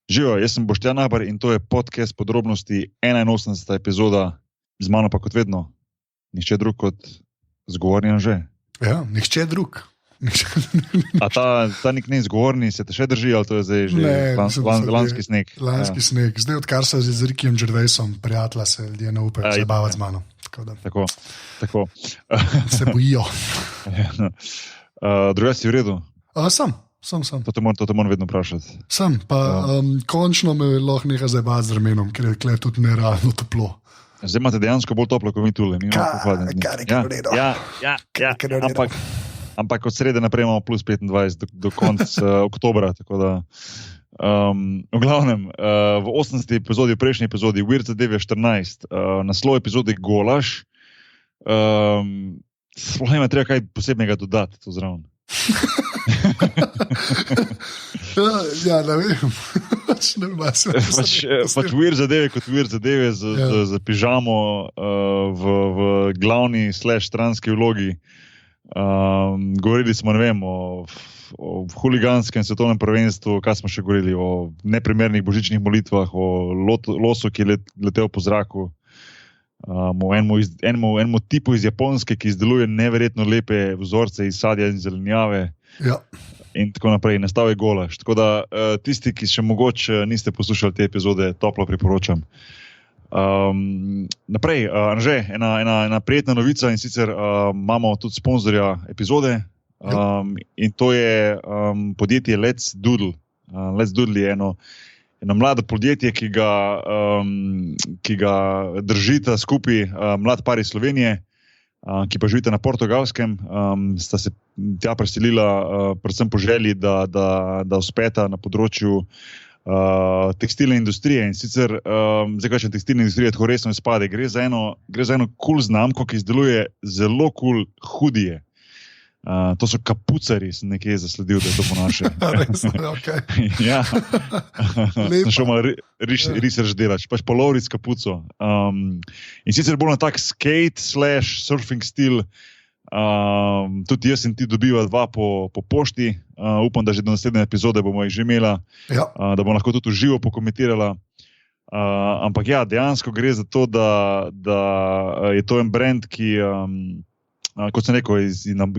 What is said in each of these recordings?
Živijo, jaz sem Boštjan Ahbar in to je podcast podrobnosti 81. epizoda, z mano pa kot vedno, nihče drug kot zgovorni Anže. Ja, nihče drug. A ta nickname zgovorni se te še drži, ali to je zdaj že lanski sneg? Lanski sneg. Zdaj, odkar se z Rickyjem Gervaisom prijatelja, se ljudje ne upajo zabavati z mano. Tako. Se bojijo. Druga si v redu? Sem. To te moram vedno vprašati. Sem, pa končno me lahko nekaj zabavati z ramenom, ker je tukaj tudi nerealno toplo. Zdaj imate dejansko bolj toplo, kot mi tule. Ampak od srede naprej imamo plus 25 do konca oktobra. Tako da, v glavnem, v 80. epizodi, v prejšnji epizodi, Weird Zadeve 14, naslov epizode Golaž, sploh ima treba kaj posebnega dodati to zraven. Ja, ne vem. Pač Weird Zadeve kot Weird Zadeve z pižamo v glavni / stranski vlogi. Govorili smo, ne vem, o huliganskem svetovnem prvenstvu, kaj smo še govorili, o neprimernih božičnih molitvah, o losu, ki je letel po zraku, o enemu tipu iz Japonske, ki izdeluje neverjetno lepe vzorce iz sadja in zelenjave. Ja. In tako naprej, nastal je Golaž. Tako da tisti, ki še mogoče niste poslušali te epizode, toplo priporočam. Naprej, Anže, ena prijetna novica, in sicer imamo tudi sponzorja epizode, in to je podjetje Let's Doodle. Let's Doodle je eno mlado podjetje, ki ga držita skupaj mlad par iz Slovenije, ki pa živite na Portugalskem, sta se tja preselila predvsem po želji, da uspeta na področju tekstilne industrije. In sicer, zdaj kažem, tekstilne industrije tako resno izpade. Gre za eno cool znamko, ki izdeluje zelo cool hoodije. To so kapucari, sem nekje zasledil, da je to po naše. Okay. Ja. Sem šel malo research delati, pač polovric kapuco. In sicer bolj na tak skate / surfing stil. Tudi jaz in ti dobiva dva po pošti. Upam, da že do naslednje epizode bomo jih že imela, Ja. Da bomo lahko tudi v živo pokomentirala. Ampak ja, dejansko gre za to, da je to en brand, ki kot sem rekel,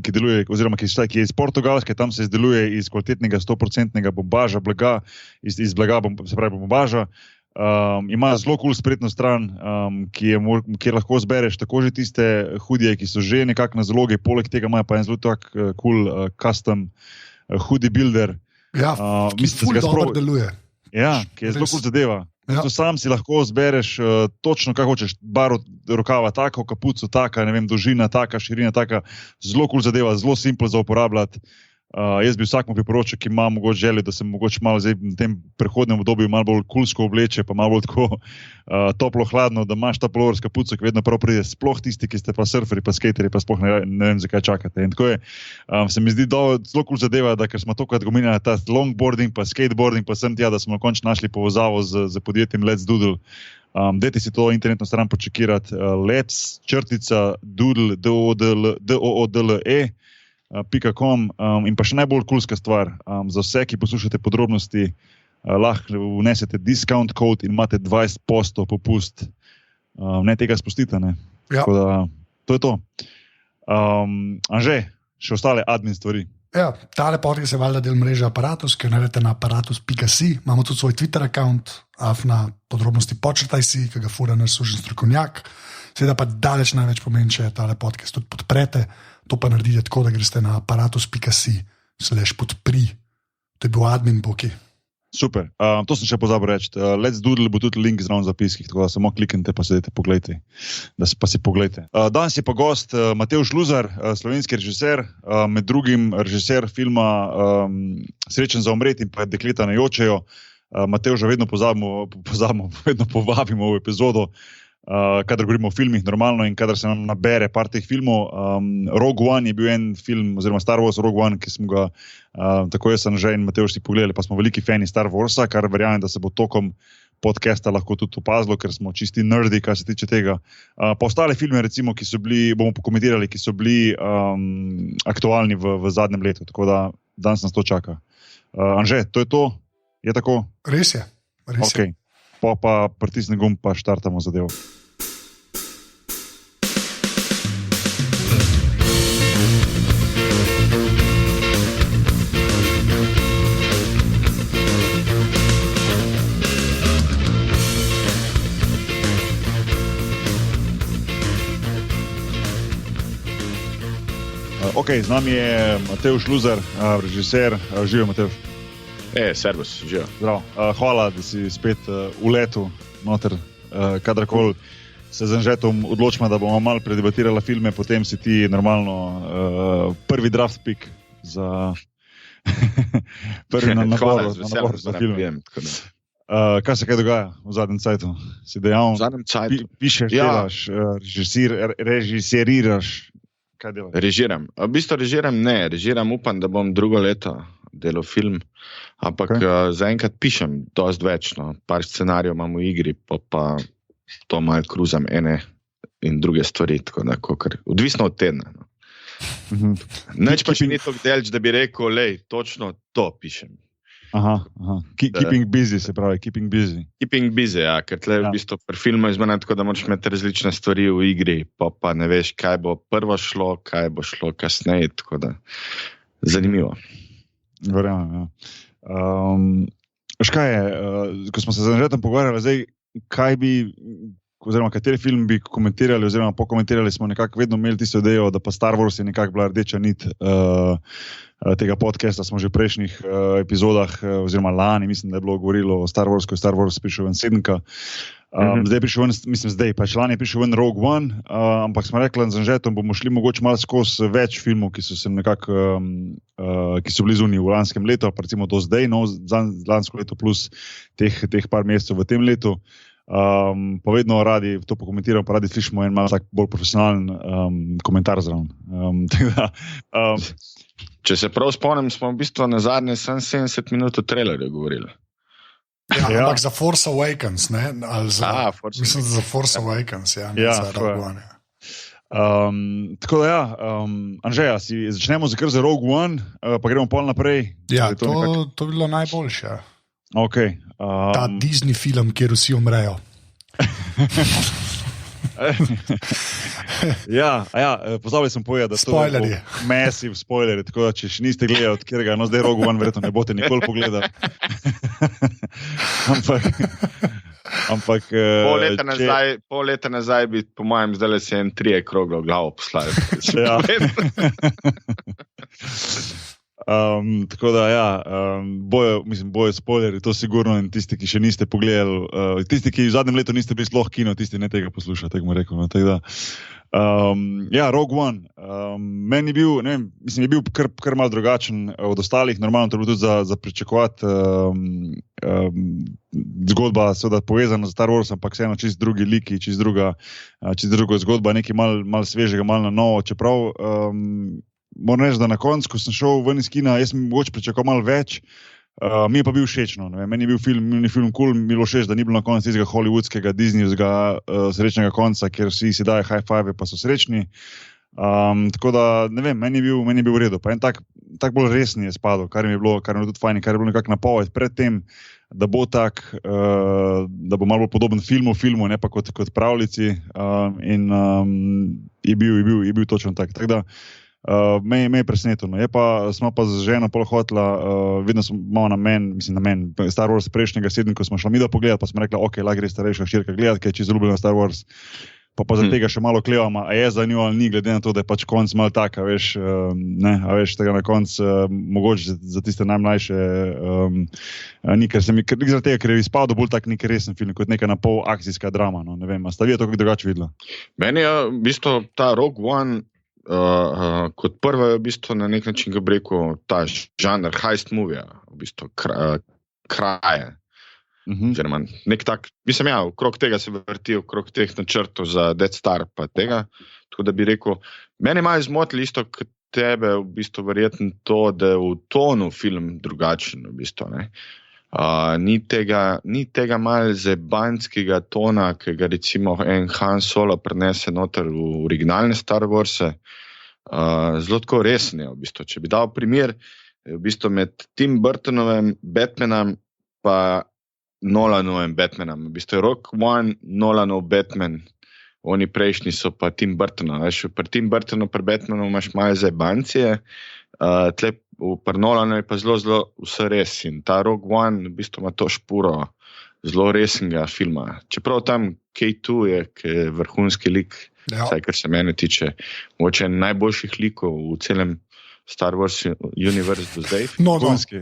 ki deluje, oziroma ki je iz Portugalske, tam se izdeluje iz kvalitetnega 100% bombaža, blaga, iz blaga, se pravi bombaža. Ima zelo cool spletno stran, kjer lahko zbereš tako že tiste hoodije, ki so že nekako na zalogi, poleg tega imajo pa en zelo tak cool custom hoodie builder. Ja, mislim, ful dobro deluje. Ja, ki je zelo cool zadeva. Ja. Sam si lahko zbereš točno, kaj hočeš, bar od rokava tako, kapuco taka, ne vem, dolžina taka, širina taka, zelo cool zadeva, zelo simpel za uporabljati. Jaz bi vsakmu priporočil, ki ima mogoče željo, da se mogoče malo zdaj v tem prehodnem obdobju malo bolj kulsko obleče, pa malo bolj tako toplo-hladno, da imaš ta pullover s kapuco, ki vedno prav pride, sploh tisti, ki ste pa surferi, pa skateri, pa sploh ne vem, zakaj čakate. In tako je, se mi zdi zelo cool zadeva, da ker smo tokrat govorili ta longboarding, pa skateboarding, pa sem tja, da smo končno našli povezavo z podjetjem Let's Doodle. Dajte si to internetno stran počekirati, Let's _Doodle, .com, in pa še najbolj kulska stvar, za vse, ki poslušate podrobnosti, lahko vnesete discount code in imate 20% popust. Ne tega spustite, ne? Ja. Tako da, to je to. Anže, še ostale admin stvari. Ja, tale podcast je valjda del mreže Aparatus, ki jo najdete na aparatus.si. Imamo tudi svoj Twitter account, na podrobnosti _si, ki ga fura naš služen strokovnjak. Seveda pa daleč največ pomeni, če tale podcast tudi podprete. To pa naredite tako, da greste na aparatus.si /podpri. To je bil admin boki. Super, to sem še pozabil reči. Let's Doodle bo tudi link zraven v zapiskih, tako da samo kliknite pa sedete, pogledajte. Pa si pogledajte. Danes je pa gost Matevž Luzar, slovenski režiser, med drugim režiser filma Srečen za umreti in pa Dekleta ne jočejo. Matevža vedno vedno povabimo v epizodo, kadar govorimo o filmih normalno in kadar se nam nabere par teh filmov. Rogue One je bil en film, oziroma Star Wars Rogue One, ki smo ga, tako jaz sem že in Matevž si pogledali, pa smo veliki fani Star Warsa, kar verjamem, da se bo tokom podcasta lahko tudi opazilo, ker smo čisti nerdi, kar se tiče tega. Pa ostale filme, recimo, ki so bili, bomo pokomentirali, ki so bili aktualni v zadnjem letu, tako da danes nas to čaka. Anže, to je to? Je tako? Res je. res je. Ok, pa pritisni gumb, pa štartamo zadevo. Ok, z nami je Matevž Luzar, režiser. Živijo, Matevž. Servus, živijo. Zdravo. Hvala, da si spet v letu, noter, kadarkoli se z Anžetom odločimo, da bomo malo predebatirali filme, potem si ti normalno prvi draft pick za prvi na nabor za filme. Kaj se kaj dogaja v zadnjem cajtu? Si dejal, pišeš, delaš, režiseriraš. Režiram. V bistvu režiram, upam, da bom drugo leto delal film, ampak zaenkrat pišem dosti več, no. Par scenarijev imam v igri, pa to malo kruzam ene in druge stvari, tako da odvisno od tedna. No. Neč pa še ni toliko delč, da bi rekel, lej, točno to pišem. Aha. Keeping busy, se pravi, keeping busy. Keeping busy, ja, ker tle v bistvu pri filmu izmena tako, da moraš imeti različne stvari v igri, pa ne veš, kaj bo prvo šlo, kaj bo šlo kasneje, tako da zanimivo. Verjamem, ja. Kaj je, ko smo se z Anžetom pogovarjali, zdaj, kaj bi, oziroma kateri film bi komentirali, oziroma pokomentirali, smo nekako vedno imeli tisto idejo, da pa Star Wars je nekako bila rdeča nit tega podcasta, smo že v prejšnjih epizodah, oziroma lani, mislim, da je bilo govorilo o Star Wars, ko je Star Wars prišel ven 7. Zdaj je prišel ven, lani je prišel ven Rogue One, ampak smo rekli z Anžetom, bomo šli mogoče malo skozi več filmov, ki so se nekako, ki so bili zunaj v lanskem letu, pa recimo do zdaj, no, lansko leto plus teh par mesecev v tem letu. Pa vedno radi to pokomentiramo, pa radi slišimo en malo tak bolj profesionalen komentar zraven. Če se prav spomnim, smo v bistvu na zadnje 70 minut o trailerju govorili. Ja, ampak za Force Awakens, ne? Mislim, da za Force Awakens, ja. Za Rogue One. Tako da ja, Anžeja, začnemo za Rogue One, pa gremo pol naprej. Ja, to bi bilo najboljše. Okay, ta Disney film, kjer vsi umrejo. Pozabil sem povedati, da so to massive spoilerji, tako da če še niste gledali od kjerega, no zdaj Rogue One verjetno ne boste nikoli pogledali. Ampak pol leta nazaj bi po mojem zdaj se en 3 kroglo v glavo poslali. Ja. Tako da ja, bojo spoilerji, to sigurno, in tisti, ki še niste pogledali, tisti, ki v zadnjem letu niste bili sploh kino, tisti ne tega poslušali, tako mu rekel. No, tako da, Rogue One, meni je bil, ne vem, mislim, je bil kar malo drugačen od ostalih, normalno to je bilo tudi za pričakovati, zgodba seveda povezana z Star Wars, ampak vseeno čist drugi liki, čist druga zgodba, nekaj malo svežega, malo na novo, čeprav moram reči, da na koncu, ko sem šel ven iz kina, jaz sem mogoče pričakoval malo več, mi je pa bil všeč, no, meni je bil film cool, mi je bilo všeč, da ni bilo na koncu tistega hollywoodskega, disneyjevskega srečnega konca, kjer vsi si dajo high five, pa so srečni. Tako da, ne vem, meni je bil v redu, pa en tak bolj resni je spadal, kar mi je bilo tudi fajn, kar je bilo nekako napoved pred tem, da bo tak, da bo malo bolj podoben filmu, ne pa kot pravljici, in je bil točno tak. Tako da, me je presenetilo. Smo pa z ženo pol hotla, vedno smo malo namen Star Wars prejšnjega 7, ko smo šli mi da pogledati, pa smo rekli, ok, lahko gre starejša hčerka gledati, ker je čisto ljubljena Star Wars, pa za tega še malo klevamo, a je za njo ali ni, glede na to, da je pač konc malo tak, a veš, tega na konc, mogoče za tiste najmlajše, ni, ker zaradi tega, ker je izpadel bolj tak nek resen film, kot neka napol akcijska drama, no, ne vem, a sta vi to kako drugače videla? Meni je v bistvu ta Rogue One kot prvo je v bistvu na nek način, kako bi rekel, ta žanr heist movie, v bistvu kraje. Oziroma, nek tak, mislim, ja, okrog tega se vrti, okrog teh načrtov za Death Star pa tega, tako da bi rekel, mene malo zmotili isto kot tebe, v bistvu verjetno to, da je v tonu film drugačen, v bistvu, ne. Ni tega malo zebanskega tona, ki ga recimo en Han Solo prenese noter v originalne Star Warse. Zelo tako resen je, v bistvu. Če bi dal primer, v bistvu med Tim Burtonovim Batmanom pa Nolanovim Batmanom. V bistvu je Rogue One, Nolanov Batman, oni prejšnji so pa Tim Burtonov. Veš, pri Tim Burtonu, pri Batmanu imaš malo zajbancije, pri Nolanu je pa zelo vse res. In ta Rogue One v bistvu ima to špuro zelo resnega filma. Čeprav tam K2 je vrhunski lik, vsaj kar se mene tiče, mogoče najboljših likov v celem Star Wars universe do zdaj. Vrhunski.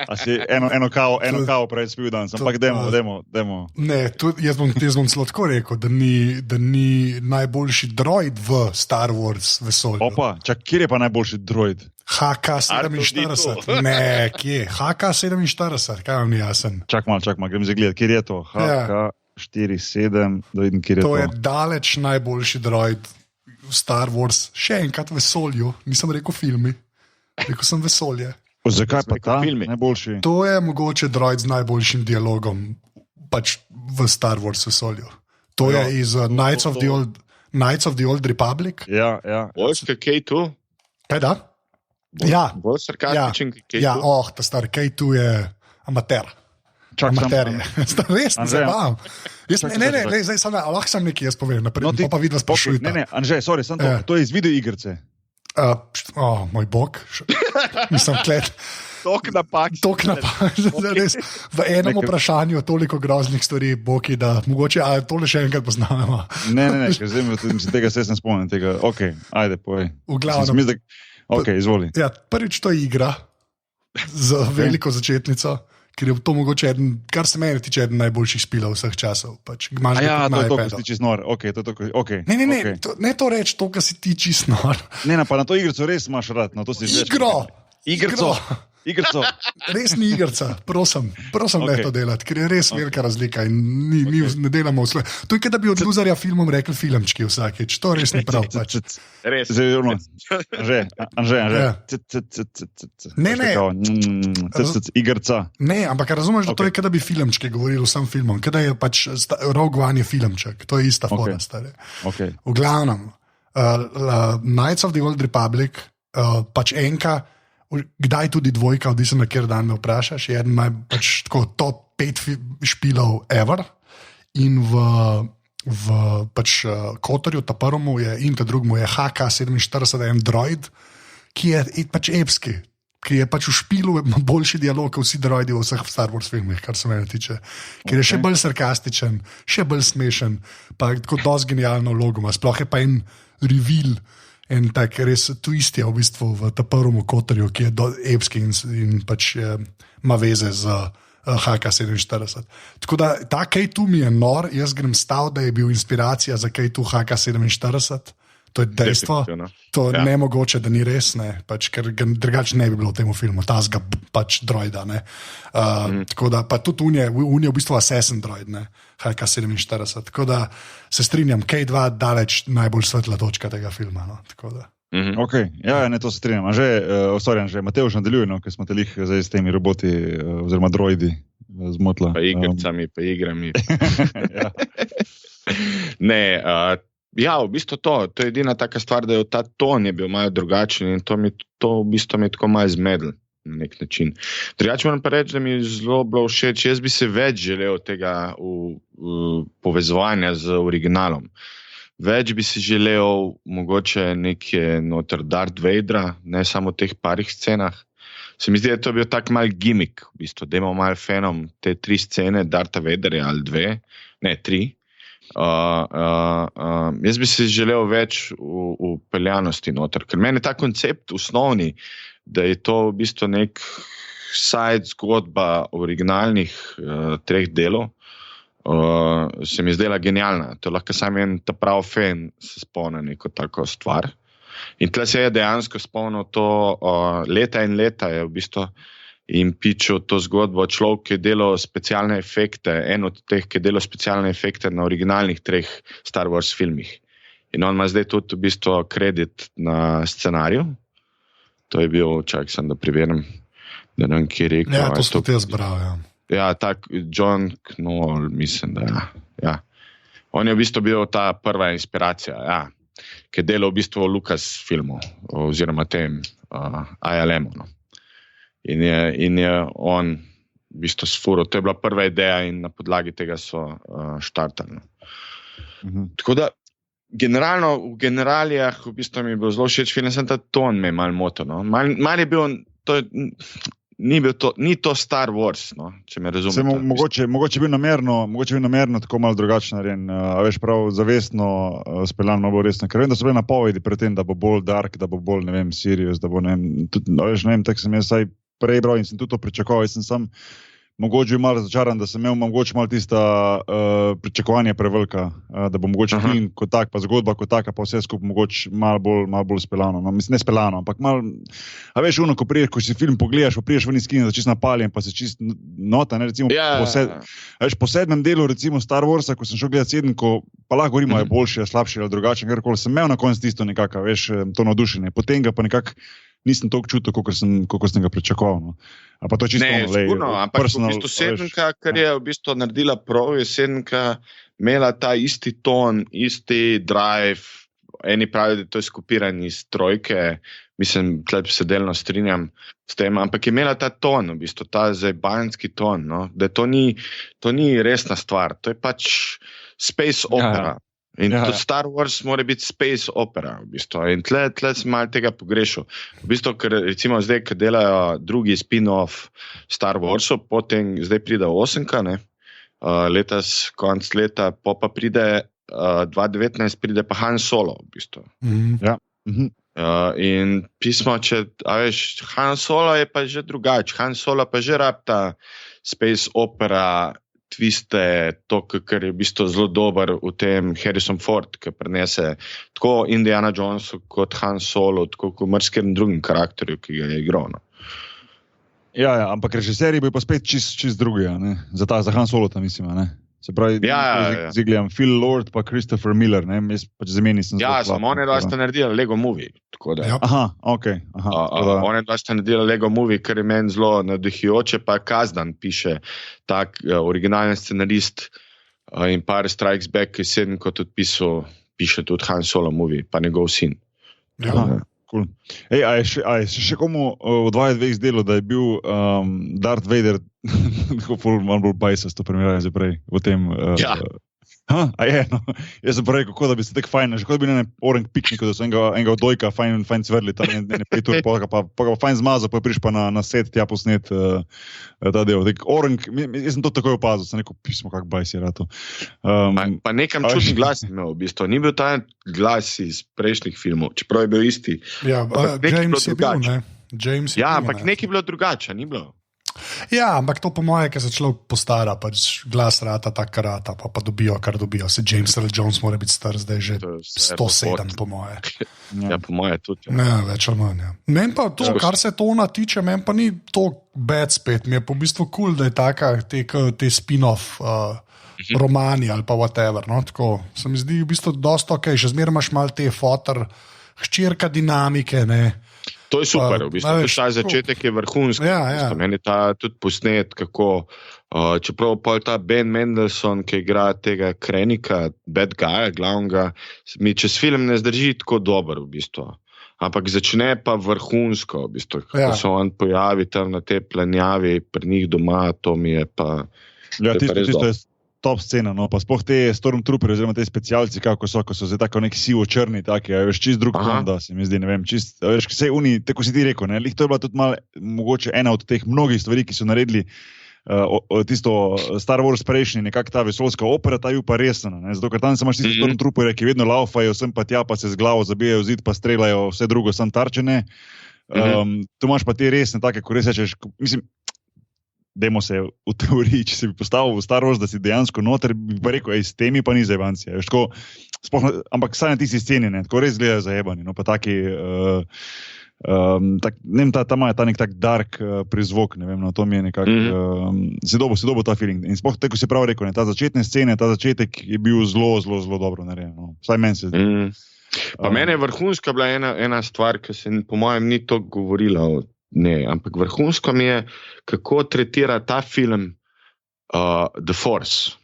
Asi eno kavo prej spil danes, ampak demo. Ne, jaz bom celo tako rekel, da ni najboljši droid v Star Wars vesolju. Opa, kjer je pa najboljši droid? HK-47. Ne, kje? HK-47, kaj vam ni jasen? Čak mal, grem zagledati, kjer je to? HK-47, da vidim, kjer je to. To je daleč najboljši droid v Star Wars, še enkrat vesolju, nisem rekel filmi, rekel sem vesolje. Zakaj pa ta najboljši? To je mogoče droid z najboljšim dialogom pač v Star Wars vesolju. To je iz Knights of the Old Republic. Ja. Boljska K2? Kaj da? Bolj sarkastičen K2? Ja, ta star K2 je amater. Res, ne zabavam. Lahko sem nekaj jaz povem, naprej, pa vidi vas sprašujete. Ne, Anže, sorry, to je iz videoigrice. Moj bog, nisem klet. Tok napak. Res, v enem vprašanju toliko groznih stvari, boki, da mogoče tole še enkrat poznamo. Ne, tega se sem spomnil. Ok, ajde, povej. V glavnem. Ok, izvoli. Ja, prvič to je igra z veliko začetnico. Ker je to mogoče kar se meni tiče, eden najboljših spilov vseh časov. Pač, to je to, kar si ti čist nor. Okay. Ne to reči, to, kar si ti čist nor. Ne, pa na to igrico res imaš rad. Igrico. Res ni igrica, prosim ne to delati, ker je res velika razlika in ne delamo vse. To je, da bi od luzarja filmom rekli filmčki vsakeč, to res ni prav. Res. Anže. Ne. Igrica. Ne, ampak razumeš, da to je, da bi filmčki govorili vsem filmom, da je pač Rogue One je filmček, to je ista fora, stare. V glavnem, Knights of the Old Republic, pač enka, kdaj tudi dvojka, odvisno na kjer dan me vprašaš, je eden pač tako top 5 špilov ever in v pač Kotorju, ta prvemu je in ta drugemu je HK-47 droid, ki je pač epski, ki je pač v špilu boljši dialog kot vsi droidi v vseh Star Wars filmih, kar se mene tiče, ker je še bolj sarkastičen, še bolj smešen, pa tako dosti genialno vlogo ima, sploh je pa en reveal, en tak res twist je v bistvu v ta prvem Kotorju, ki je epski in pač ima veze z HK-47. Tako da ta K2 mi je nor, jaz grem stav, da je bil inspiracija za K2 HK-47, to je dejstvo, to je nemogoče, da ni res, ne, pač, ker drugače ne bi bilo v tem filmu, tazga pač droida, ne. Tako da, pa tudi unije v bistvu assassin droid, ne, HK-47, tako da se strinjam, K2 daleč najbolj svetla točka tega filma, no, tako da. Ok, to se strinjam. Anže, Matevž nadaljuje, no, ker smo te lih zdaj s temi roboti oziroma droidi zmotla. Pa igrami, pa igrami. Ne, v bistvu to je edina taka stvar, da je ta ton je bil malo drugačen in to v bistvu mi je tako malo zmedl na nek način. Drugače moram pa reči, da mi je zelo bilo všeč, jaz bi se več želel tega povezovanja z originalom. Več bi si želel mogoče nekje noter Darth Vadera, ne samo v teh parih scenah. Se mi zdi, da to je bil tak mal gimmick, v bistvu, da imamo malo fenom te 3 scene, Dartha Vadera ali 2, ne 3. Jaz bi si želel več v peljanosti noter, ker meni je ta koncept osnovni, da je to v bistvu nek side zgodba originalnih 3 delov, se mi zdela genialna. To lahko sam en ta prav fan se spomne neko tako stvar. In tle se je dejansko spomnil to leta in leta je v bistvu in pičil to zgodbo človek, ki je delal specialne efekte, en od teh, ki je delal specialne efekte na originalnih 3 Star Wars filmih. In on ima zdaj tudi v bistvu kredit na scenariju. To je bil, sem da preverim, da nam ki je rekel. Ja, to so te zbral, ja. Ja, tak John Knoll, mislim, da ja. On je v bistvu bil ta prva inspiracija, ja, ki je delal v bistvu Lucas filmu, oziroma tem ILM-u. No. In je on v bistvu sfuro. To je bila prva ideja in na podlagi tega so štartali. Tako da, generalno, v generalijah v bistvu mi je bil zelo všeč film, sem ta ton me malo motil. No. Mal je bil, ni to Star Wars, no, če me razumete. Mogoče bi namerno tako malo drugačno narejen, veš, prav zavestno speljan malo resno, ker vem, da so bile napovedi pred tem, da bo bolj dark, da bo bolj, ne vem, serious, da bo, ne vem, tako sem jaz saj prej bral in sem tudi to pričakoval, jaz sem sam mogoče bil malo razočaran, da sem imel mogoče malo tista pričakovanja prevelika, da bo mogoče film kot tak, pa zgodba kot taka, pa vse skupaj mogoče malo bolj speljano. No, mislim, ne speljano, ampak malo, a veš, ko priješ, ko si film pogledaš, pa priješ ven iz kina, da čist napaljen, pa se čist nota, ne, recimo, po 7. delu, recimo Star Warsa, ko sem šel gledat 7, ko pa lahko govorimo, je boljši, slabši ali drugačen, karkoli, sem imel na koncu tisto nekako, veš, to navdušenje, potem ga pa nekako nisem toliko čutil, koliko sem ga pričakoval. No. A pa to čisto sigurno, ampak v bistvu 7, kar je v bistvu naredila prav, je 7 imela ta isti ton, isti drive, eni pravijo, da to je skopiran iz trojke, mislim, tle se delno strinjam s tem, ampak je imela ta ton, v bistvu, ta zajbanski ton, no, da to ni resna stvar, to je pač space opera. In tudi Star Wars mora biti space opera, v bistvu. In tle sem malo tega pogrešal. V bistvu, ker recimo zdaj, ko delajo drugi spin-off Star Warsov, potem zdaj pride 8, ne? Letos, konc leta, pa pride 2019, pride pa Han Solo, v bistvu. Ja. In pismo, veš, Han Solo je pa že drugače. Han Solo pa že rabta space opera, tviste, to, kar je v bistvu zelo dober v tem Harrison Ford, ki prenese tako Indiana Jonesu kot Han Solo, tako kot marskem drugim karakterju, ki ga je igral. No. Ja, ampak režiserji bi pa spet čist drugi, ne? Za Han Solo tam mislim, ne? Se pravi, zdaj gledam Phil Lord pa Christopher Miller, ne? Jaz pač zameni sem zelo slab. Samo one dva sta naredila Lego Movie. Tako da. Aha, okej. One dva sta naredila Lego Movie, kar je meni zelo navdihujoče, pa Kazdan piše tak originalni scenarist Empire Strikes Back, ki je 7 kot odpisal, piše tudi Han Solo Movie, pa njegov sin. Ja. Cool. Ej, a je še komu v 2 izdelal, da je bil Darth Vader malo bolj bajsast, to primerjali zdaj prej v tem... A je, no. Jaz sem pa rekel, kako da bi se tako fajn, že kot bi na orang pikniku, da so enega odojka fajn cvrli, tam ne 5 ur, pa ga fajn zmazal, pa priš pa na set tja posnet ta del. Orang, jaz sem to takoj opazil, sem rekel, pismo, kak bajs je rato. Pa nekam čudni glas imel, v bistvu. Ni bil ta glas iz prejšnjih filmov, čeprav je bil isti. Ja, James je bil, ne? Ja, ampak nekaj je bilo drugače, ni bilo. Ja, ampak to po moje, ker se človek postara, pač glas rata, tak rata, pa dobijo, kar dobijo. Se James Earl Jones mora biti star zdaj že 107, po moje. Ja, po moje tudi. Ja, več ali manj, ja. Meni pa to, kar se tona tiče, meni pa ni to bad spet. Mi je po bistvu cool, da je taka te spin-off romani ali pa whatever, no, tako. Se mi zdi v bistvu dosta ok, še zmeraj imaš malo te fotor, hčerka dinamike, ne. To je super, v bistvu, ta začetek je vrhunski. Ja. Meni je ta tudi posnet, kako, čeprav pa ta Ben Mendelsohn, ki igra tega Krenika, bad guya, glavnega, mi čez film ne zdrži tako dober, v bistvu. Ampak začne pa vrhunsko, v bistvu, kako se on pojavi tam na te planjavi, pri njih doma, to mi je pa... Ja, tisto je top scena, no, pa sploh te Stormtrooperi oziroma te specialci, kako so, ko so zdaj tako nek sivo-črni, taki, veš, čist drug Honda, se mi zdi, ne vem, čist, veš, vse uni, tako si ti rekel, ne, lih to je bila tudi malo, mogoče ena od teh mnogih stvari, ki so naredili tisto Star Wars prejšnji, nekak ta vesoljska opera, ta je pa resna, ne, zato, ker tam se imaš tisti Stormtrooperi, ki vedno laufajo sem pa tja, pa se z glavo zabijajo zid, pa streljajo vse drugo, sam tarčene, tu imaš pa te resne, take, ko res rečeš, mislim, dajmo se v teoriji, če se bi postavil v Star Wars, da si dejansko noter, bi pa rekel, s temi pa ni zajebancija. Ampak saj na tisti sceni, ne, tako res gledajo zajebani, no, pa taki, ne vem, tam je ta nek tak dark prizvok, ne vem, no, to mi je nekako, si dobo ta feeling. In sploh tako si prav rekel, ne, ta začetne scene, ta začetek je bil zelo dobro narejen, no, vsaj meni se zdi. Pa mene je vrhunska bila ena stvar, ki se po mojem ni to govorila o ne, ampak vrhunsko mi je, kako tretira ta film The Force.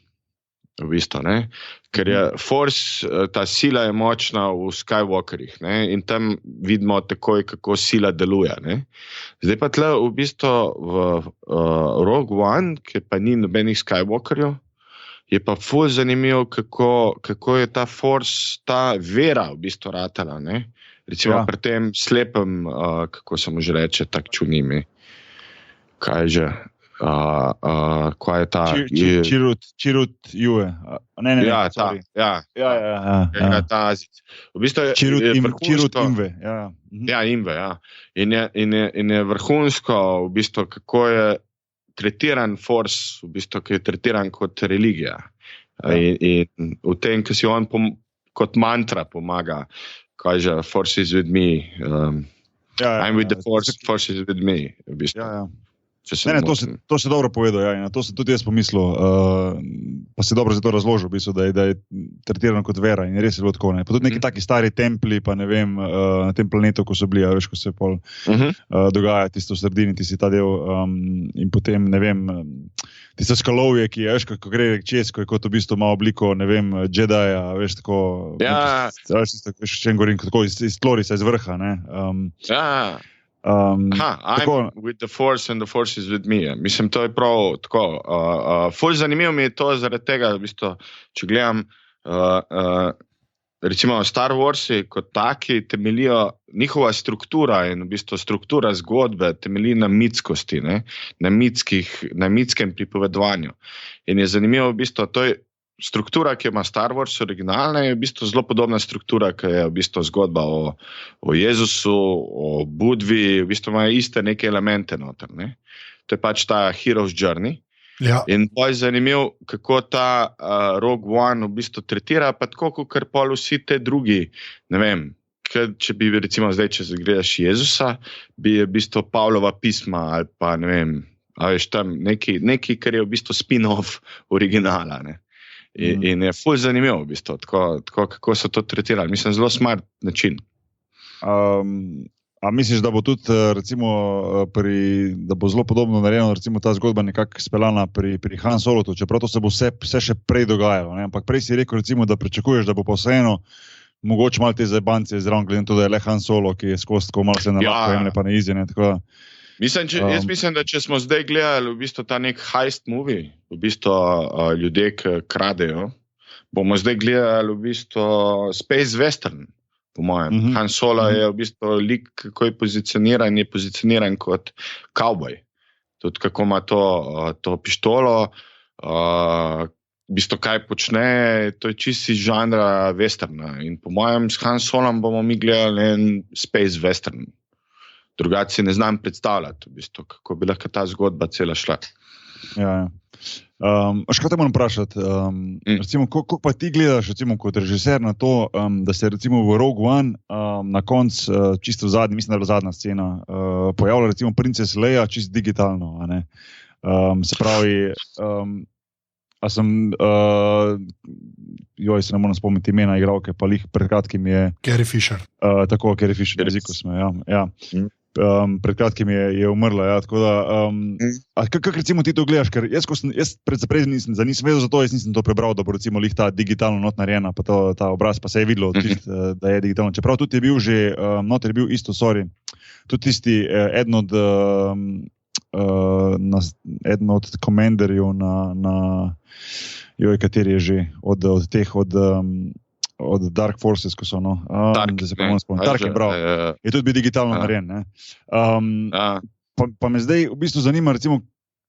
v bistvu, ne? Ker je Force, ta sila je močna v Skywalkerjih, ne? In tam vidimo takoj, kako sila deluje, ne? Zdaj pa tle v bistvu v Rogue One, ki pa ni nobenih Skywalkerjev, je pa ful zanimivo, kako je ta Force, ta vera v bistvu ratala, ne? Recimo pri tem slepem, kako se mu že reče, tak čunimi, kaj je že, kaj je ta... Čirut Jue. Ne, ja, sorry. Ja. Ta Azic. V bistvu Čirut Imve. Ja, Imve, ja. In je vrhunsko, v bistvu, kako je tretiran Force, v bistvu, ki je tretiran kot religija. In v tem, ki si on kot mantra pomaga, kaj že, Force is with me. I'm with the Force is with me, v bistvu. Ja. To si dobro povedal, ja, na to sem tudi jaz pomislil, pa si dobro za to razložil, v bistvu, da je tretirano kot vera in res je bilo tako. Pa tudi neki taki stari templi, pa ne vem, na tem planetu, ko so bili, veš, ko se pol dogaja tisto v sredini, ti si ta del in potem, ne vem, tisto skalovje, ki je, veš, ko gre čez, ko je kot v bistvu ima obliko, ne vem, Jedija, veš, tako, veš, če en govorim, tako iz tlorica, iz vrha, ne. I'm with the Force and the Force is with me. Mislim, to je prav tako. Ful zanimivo mi je to zaradi tega, v bistvu, če gledam, recimo Star Warsi kot taki temeljijo, njihova struktura in v bistvu struktura zgodbe temelji na mitskosti, ne? Na mitskem pripovedovanju. In je zanimivo, v bistvu, to je struktura, ki ima Star Wars originalna, je v bistvu zelo podobna struktura, ki je v bistvu zgodba o Jezusu, o Budvi, v bistvu imajo iste neke elemente noter, ne? To je pač ta Hero's Journey. Ja. In pa je zanimivo, kako ta Rogue One v bistvu tretira, pa tako, ker pol vsi te drugi, ne vem, če bi recimo zdaj, če gledaš Jezusa, bi je v bistvu Pavlova pisma ali pa ne vem, a veš tam neki, kar je v bistvu spin-off originala, ne? In je ful zanimivo, v bistvu, tako, kako so to tretirali. Mislim, zelo smart način. A misliš, da bo tudi, recimo, da bo zelo podobno narejeno, recimo, ta zgodba nekako speljana pri Han Solotu, čeprav to se bo vse še prej dogajalo, ne? Ampak prej si rekel, recimo, da pričakuješ, da bo pa vseeno mogoče malo te zajebance zraven, glede na to, da je le Han Solo, ki je skozi tako malo se na lahko jemlje, pa ne izjene, tako da... Jaz mislim, da če smo zdaj gledali v bistvu ta nek heist movie, v bistvu ljudje, ki kradejo, bomo zdaj gledali v bistvu space western, po mojem. Han Solo je v bistvu lik, kako je pozicioniran kot kavboj. Tudi kako ima to pištolo, v bistvu kaj počne, to je čisti žanra westerna. In po mojem s Han Solom bomo mi gledali en space western. Drugače si ne znam predstavljati, v bistvu, kako bi lahko ta zgodba cela šla. Ja. Kaj te moram vprašati? Recimo, kako pa ti gledaš, recimo, kot režiser na to, da se recimo v Rogue One na koncu, čisto v zadnji, mislim, da je bila zadnja scena, pojavila recimo Princess Leia čisto digitalno, a ne? Se pravi, se ne moram spomniti imena igralke, pa lih pred kratkim je... Carrie Fisher. Tako, Carrie Fisher, jeziku smo, ja. Pred kratkim je umrla, ja, tako da... Kako recimo ti to gledaš? Ker jaz prej nisem vedel za to, jaz nisem to prebral, da bo recimo lih ta digitalno not narejena, pa ta obraz, pa se je videlo, da je digitalno. Čeprav tudi je bil že, noter je bil isto, tudi tisti eden od komenderjev kateri je že, od Dark Forces, ko so, Dark je prav. Je tudi bil digitalno narejen, ne? Pa me zdaj v bistvu zanima, recimo,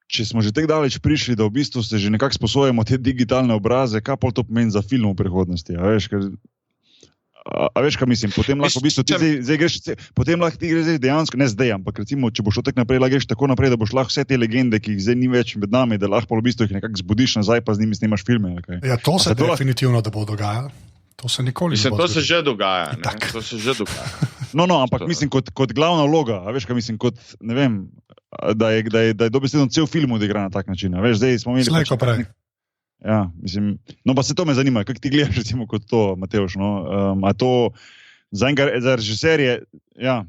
če smo že tako daleč prišli, da v bistvu se že nekako sposojamo te digitalne obraze, kaj pol to pomeni za film v prihodnosti, a veš, kaj mislim, potem lahko v bistvu ti zdaj greš, potem lahko ti greš dejansko, ne zdaj, ampak recimo, če boš tako naprej, lahko greš tako naprej, da boš lahko vse te legende, ki jih zdaj ni več med nami, da lahko v bistvu jih nekako zbudiš nazaj, pa z njimi snimaš filme. Okay? Ja, to se definitivno da bo dogajalo. To se nikoli ne bo. To se že dogaja. To se že dogaja. No, ampak mislim, kot glavna vloga, a veš, kaj mislim, kot, ne vem, da je dobesedno cel film odigra na tak način, a veš, zdaj smo imeli... Slejko prej. Ja, mislim, no pa se to me zanima, kako ti gledaš recimo kot to, Matevž, no, a to za režiserje, ja,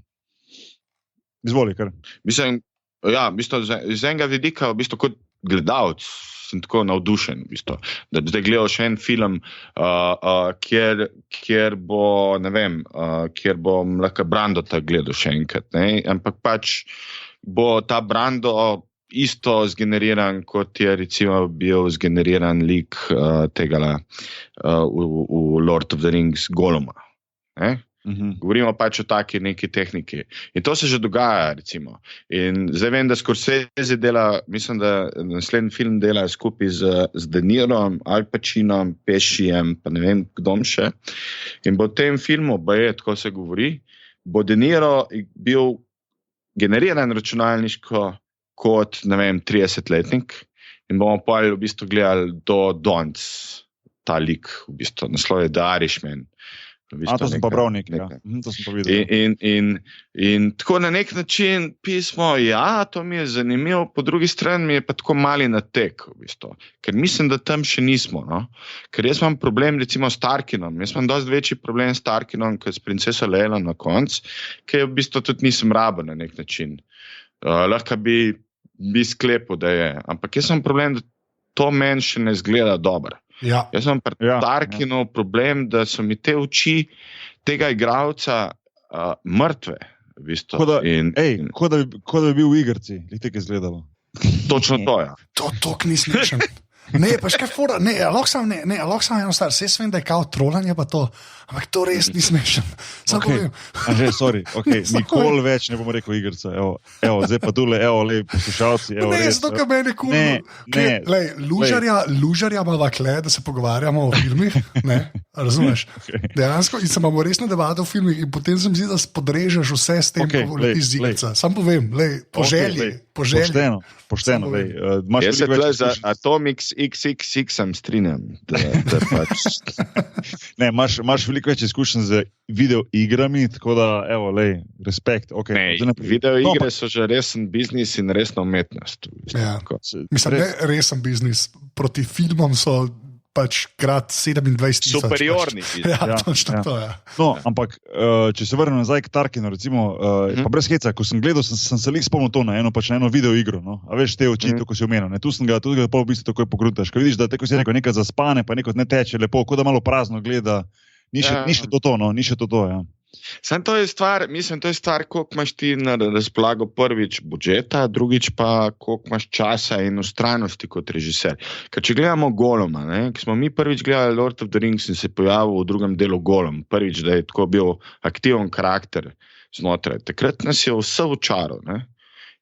izvoli kar. Mislim, z enega vidika, v bistvu, kot gledalec sem tako navdušen, v bistvu, da zdaj gledal še en film, kjer bo, ne vem, kjer bom lahko Brandota gledal še enkrat, ne? Ampak pač bo ta Brando isto zgeneriran, kot je recimo bil zgeneriran lik tegala v Lord of the Rings Golluma. Ne? Govorimo pač o taki neki tehniki. In to se že dogaja, recimo. In zdaj vem, da Scorsese dela, mislim, da naslednji film dela skupaj z De Nirom, Al Pacinom, Pescijem, pa ne vem, kdom še. In bo v tem filmu, tako se govori, bo De Niro bil generiran računalniško kot, ne vem, 30-letnik in bomo pa v bistvu gledali do Donc, ta lik, v bistvu, naslov je The Irishman. To sem pa bral nekaj. To sem pa videl. In tako na nek način pismo, to mi je zanimivo, po drugi strani mi je pa tako mali natek, v bistvu. Ker mislim, da tam še nismo. No? Ker jaz imam problem recimo s Tarkinom. Jaz imam dosti večji problem s Tarkinom, kot s princeso Leilo na konc, ker v bistvu tudi nisem rabil na nek način. Lahko bi sklepal, da je. Ampak jaz imam problem, da to meni še ne izgleda dobro. Ja. Jaz sem pri Tarkinu problem, da so mi te oči tega igralca mrtve. V bistvu. Kot da bi bil v igrici, li te je izgledalo. Točno to, ja. To ni smešen. Ne, pa še kaj fora, lahko sam eno stvar, vse vem, da je kao trolanje pa to, ampak to res ni smešen. Sam povem. Nikoli več ne bom rekel igrica, evo, zdaj pa tule, lej, poslušalci, zato, kaj meni je cool. Lužarja imava kle, da se pogovarjamo o filmih, ne, razumeš? Dejansko, in se imamo resno debate o filmih in potem se mi zdi, da podrežeš vse s tem, ko leti z igrica. Sam povem, po želji. Pošteno, lej. Jaz se tle za Atomix XXX sem strinjam. Ne, imaš veliko več izkušenj z video igrami, tako da, evo, lej, respekt. Video igre so že resen biznis in resna umetnost. Mislim, ne resen biznis. Proti filmom so pač krat 27 000. Superiorni. Točno to, ja. No, ampak, če se vrnem nazaj k Tarkinu, recimo, pa brez heca, ko sem gledal, sem se spomnil to na eno video igro, no? A veš, te oči, to, ko si omenil, ne? Tu sem ga tudi v bistvu takoj pogruntaš, ko vidiš, da tako si nekaj zaspane, pa nekaj ne teče lepo, kot da malo prazno gleda, ni še to, ja. Sam to je stvar, koliko imaš ti na razpolago prvič budžeta, drugič pa koliko imaš časa in ustrajnosti kot režiser. Ker če gledamo Golluma, ki smo mi prvič gledali Lord of the Rings in se pojavil v drugem delu Gollum, prvič, da je tako bil aktiven karakter znotraj. Takrat nas je vse očaral,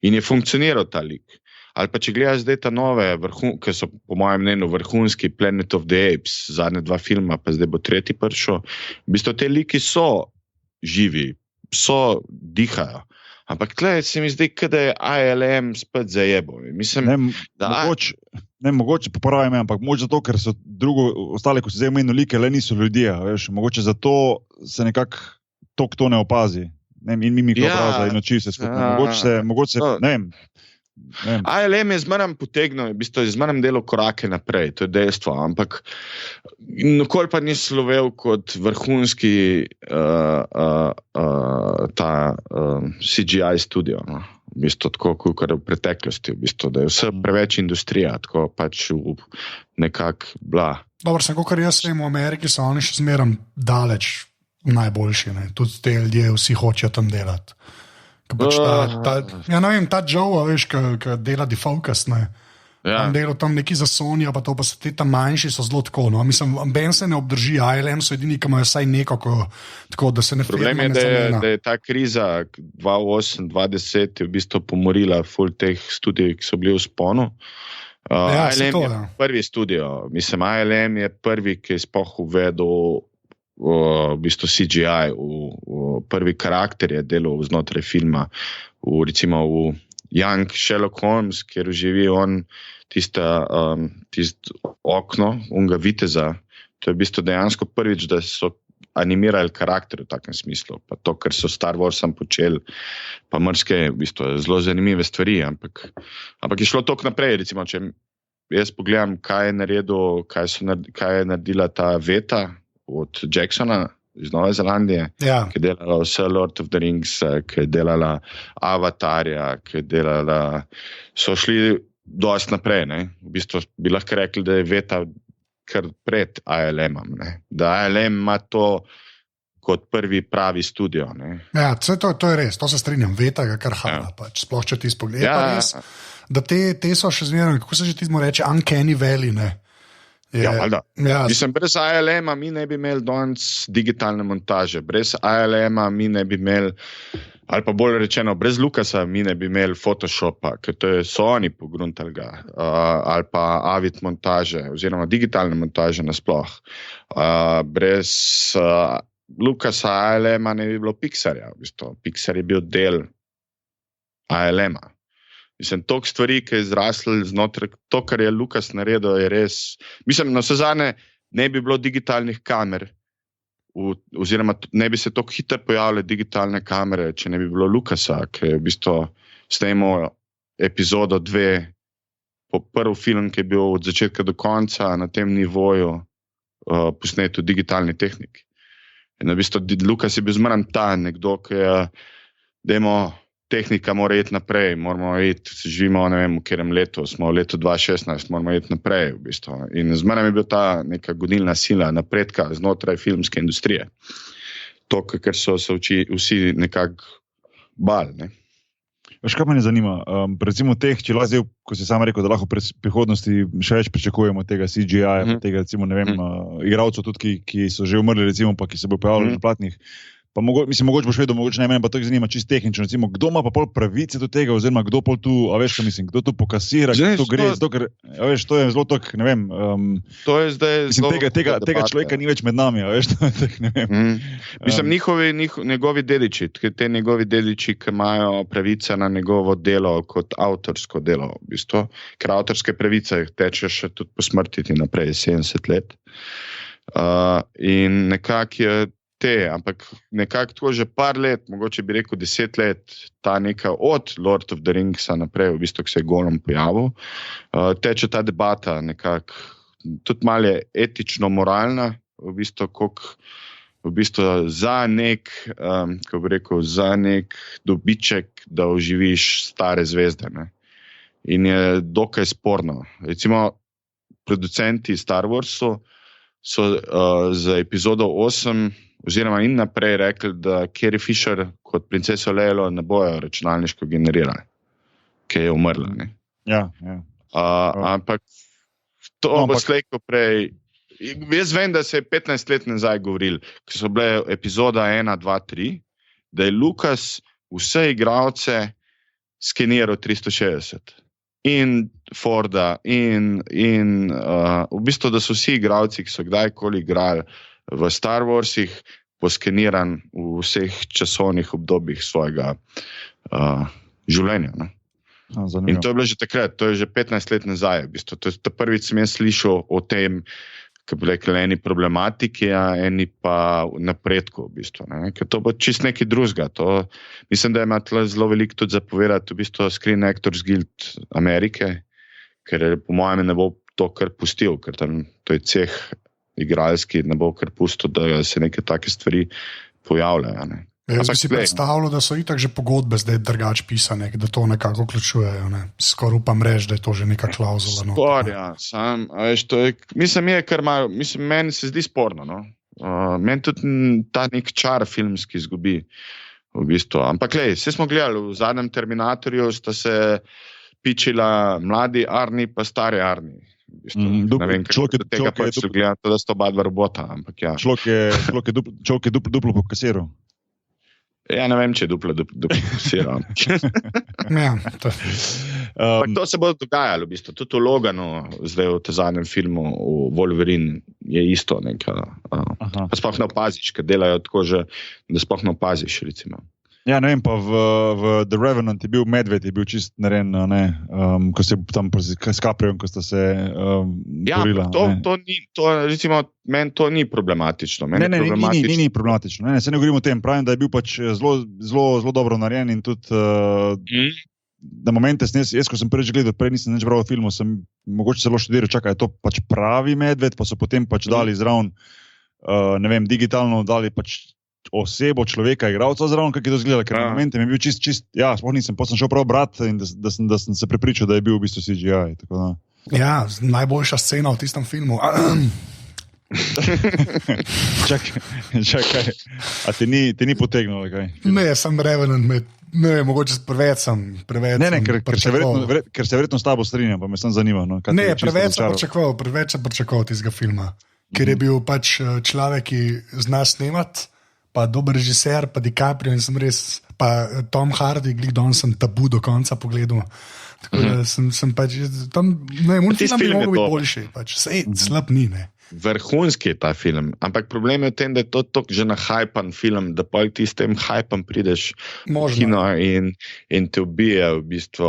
in je funkcioniral ta lik. Ali pa če gledaš zdaj ta nove, ki so po mojem mnenju vrhunski Planet of the Apes, zadnje 2 filma, pa zdaj bo 3. prišel, v bistvu te liki so živi, dihajo. Ampak tle se mi zdi, da je ILM spet zajebo. Mislim, mogoče popravi me, ampak mogoče zato, ker so ostale, ko se zdaj omenil like, le niso ljudje, veš, mogoče zato se nekako to ne opazi. In mimiko obraza in oči se skupaj. Mogoče se, ne vem. ALM je zmeraj potegnil, v bistvu je zmeraj delal korake naprej, to je dejstvo, ampak nikoli pa ni slovel kot vrhunski CGI studio, no? V bistvu tako, kot v preteklosti, v bistvu, da je vse preveč industrija, tako pač nekako bla. Dobro, sem kot jaz vem, v Ameriki so oni še zmeraj daleč najboljši, ne? Tudi te ljudje vsi hočejo tam delati. Ja, ne vem, ta Joe, veš, ki dela Defocus, ne. On dela tam neki za Sony, pa to pa so te tam manjši, so zelo tako, no. Mislim, Ben se ne obdrži, ILM so edini, ki imajo vsaj neko, tako, da se ne firma ne zamena. Problem je, da je ta kriza 2008-2010 je v bistvu pomorila ful teh studij, ki so bili v sponu. ILM je prvi studio, mislim, ILM je prvi, ki je sploh uvedel v bistvu CGI, v prvi karakter je delal znotraj filma, recimo v Young Sherlock Holmes, kjer živi on tisto okno, unga viteza, to je v bistvu dejansko prvič, da so animirali karakter v takem smislu, pa to, ker so Star Warsom počeli, pa mrske, v bistvu, zelo zanimive stvari, ampak je šlo toliko naprej, recimo, če jaz pogledam, kaj je naredila ta Veta, od Jacksona iz Nove Zelandije, ki je delala vse Lord of the Rings, ki je delala Avatarja, ki je delala, so šli dosti naprej. Ne? V bistvu bi lahko rekli, da je Veta kar pred ALM-om. Da ALM ima to kot prvi pravi studio. Ne? Ja, to je res, to se strinjam. Veta ga kar hala, pač. Sploh če ti spogled. Je pa res, da te so še zmeraj, kako se že ti reče, uncanny valley, ne? Mislim, brez ALM-a mi ne bi imeli danes digitalne montaže, brez ALM-a mi ne bi imeli, ali pa bolj rečeno, brez Lucasa mi ne bi imeli Photoshopa, ker to so oni pogruntali ga, ali pa Avid montaže, oziroma digitalne montaže nasploh. Brez Lucasa ALM-a ne bi bilo Pixarja. V bistvu. Pixar je bil del ALM-a. Mislim, toliko stvari, ki je zraslo znotraj, to, kar je Lucas naredil, je res. Mislim, na vse zadnje ne bi bilo digitalnih kamer, oziroma ne bi se tako hitro pojavile digitalne kamere, če ne bi bilo Lucasa, ki je v bistvu snemal epizodo 2, prvi film, ki je bil od začetka do konca na tem nivoju posnet v digitalni tehniki. In v bistvu Lucas je bil zmeraj ta nekdo, ki je, dajmo, tehnika mora iti naprej, moramo iti, živimo, ne vem, v katerem letu, smo v letu 2016, moramo iti naprej, v bistvu. In zmeraj je bil ta neka gonilna sila napredka znotraj filmske industrije. To, ker so se vsi nekako bali, ne. Veš, kaj me zanima? Recimo teh, če lahko zdaj, ko si sam rekel, da lahko v prihodnosti še več pričakujemo tega CGI-ja, tega, recimo, ne vem, igralcev tudi, ki so že umrli, recimo, pa ki se bo pojavljali na platnih. Pa mogoče boš vedel, mogoče ne, mene pa to zanima čisto tehnično, recimo, kdo ima pa pol pravice do tega, oziroma kdo pol tu, a veš, kaj mislim, kdo tu pokasira, kdo tu gre, zato, ker, a veš, to je zelo tak, ne vem, to je zdaj mislim, tega človeka ni več med nami, a veš, to je tak, ne vem. Mislim, njegovi dediči, te njegovi dediči, ki imajo pravice na njegovo delo kot avtorsko delo, v bistvu, ker avtorske pravice teče še tudi po smrti naprej, 70 let. In nekako je ampak nekako tako že par let, mogoče bi rekel 10 let, ta neka od Lord of the Ringsa naprej, v bistvu, ki se je Gollum pojavil, teče ta debata nekako, tudi malo je etično-moralna, v bistvu, koliko v bistvu za nek, kako bi rekel, za nek dobiček, da oživiš stare zvezde. Ne? In je dokaj sporno. Recimo, producenti Star Warsu so za epizodo 8 oziroma in naprej rekli, da Carrie Fisher kot princeso Leilo ne bojo računalniško generirali, ki je umrla. Ne? Ja. Ampak to bo slejko prej. Jaz vem, da se je 15 let nazaj govorili, ko so bile epizoda 1, 2, 3, da je Lucas vse igralce skeniral 360. In Forda, in v bistvu, da so vsi igralci, ki so kdajkoli igrali v Star Warsih, poskeniran v vseh časovnih obdobjih svojega življenja. Ne? In to je bilo že takrat, to je že 15 let nazaj. V bistvu. To je prvič sem jaz slišal o tem, kako bi rekli, eni problematiki, eni pa napredku. V bistvu, ne? Ker to bo čist nekaj drugega. Mislim, da ima tle zelo veliko tudi zapovedati v bistvu Screen Actors Guild Amerike, ker po mojem ne bo to kar pustil, ker tam to je ceh igralski, ne bo kar pustil, da se neke take stvari pojavljajo. Ne? Jaz bi si predstavljal, da so itak že pogodbe zdaj drugače pisane, da to nekako vključujejo. Ne? Skoraj upam reči, da je to že neka klauzula. Mislim, je kar malo, meni se zdi sporno. No? Meni tudi ta nek čar filmski izgubi. V bistvu. Ampak vse smo gledali, v zadnjem Terminatorju sta se pičila mladi Arni pa stari Arni. Ne vem, kako tega pač gledam, da sta oba dva robota. Ampak ja. Človek je duplo pokasiral. Ja, ne vem, če je duplo pokasiral. To se bo dogajalo, v bistvu. Tudi v Loganu, zdaj v tem zadnjem filmu, v Wolverine, je isto nekaj. Pa sploh ne opaziš, ker delajo tako že, da sploh ne opaziš, recimo. Ja, ne vem, pa v The Revenant je bil medved, je bil čist narejen, ko se tam s Capriom, ko sta se borila. Recimo, meni to ni problematično. Ni problematično. Se ne govorimo o tem, pravim, da je bil pač zelo dobro narejen in tudi na momente, jaz ko sem prvič gledal, prej nisem nič bral v filmu, sem mogoče celo študiral, čakaj, je to pač pravi medved, pa so potem pač dali zraven, ne vem, digitalno dali pač osebo, človeka, igralca zraven, kako je to izgledalo, ker na momente mi je bil čist, sploh nisem, potem sem šel prav brat in da sem se prepričal, da je bil v bistvu CGI. Tako da. Ja, najboljša scena v tistem filmu. Čakaj, a te ni potegnilo, kaj? Ne, sem Revenant med. Ne, mogoče preveč sem. Ne, ker se verjetno s tabo strinjam, pa me sem zanimal. No, ne, preveč sem pričakoval tistega filma, ker je bil pač človek, ki zna snemati, pa dober režiser, pa DiCaprio in sem res, pa Tom Hardy, danes sem Tabu do konca pogledal. Tako da sem pač tam, ne, film bi mogel biti boljši, pač slab ni, ne. Vrhunski je ta film, ampak problem je v tem, da je to toliko že nahajpan film, da pa ti s tem hajpom prideš v kino in te ubije v bistvu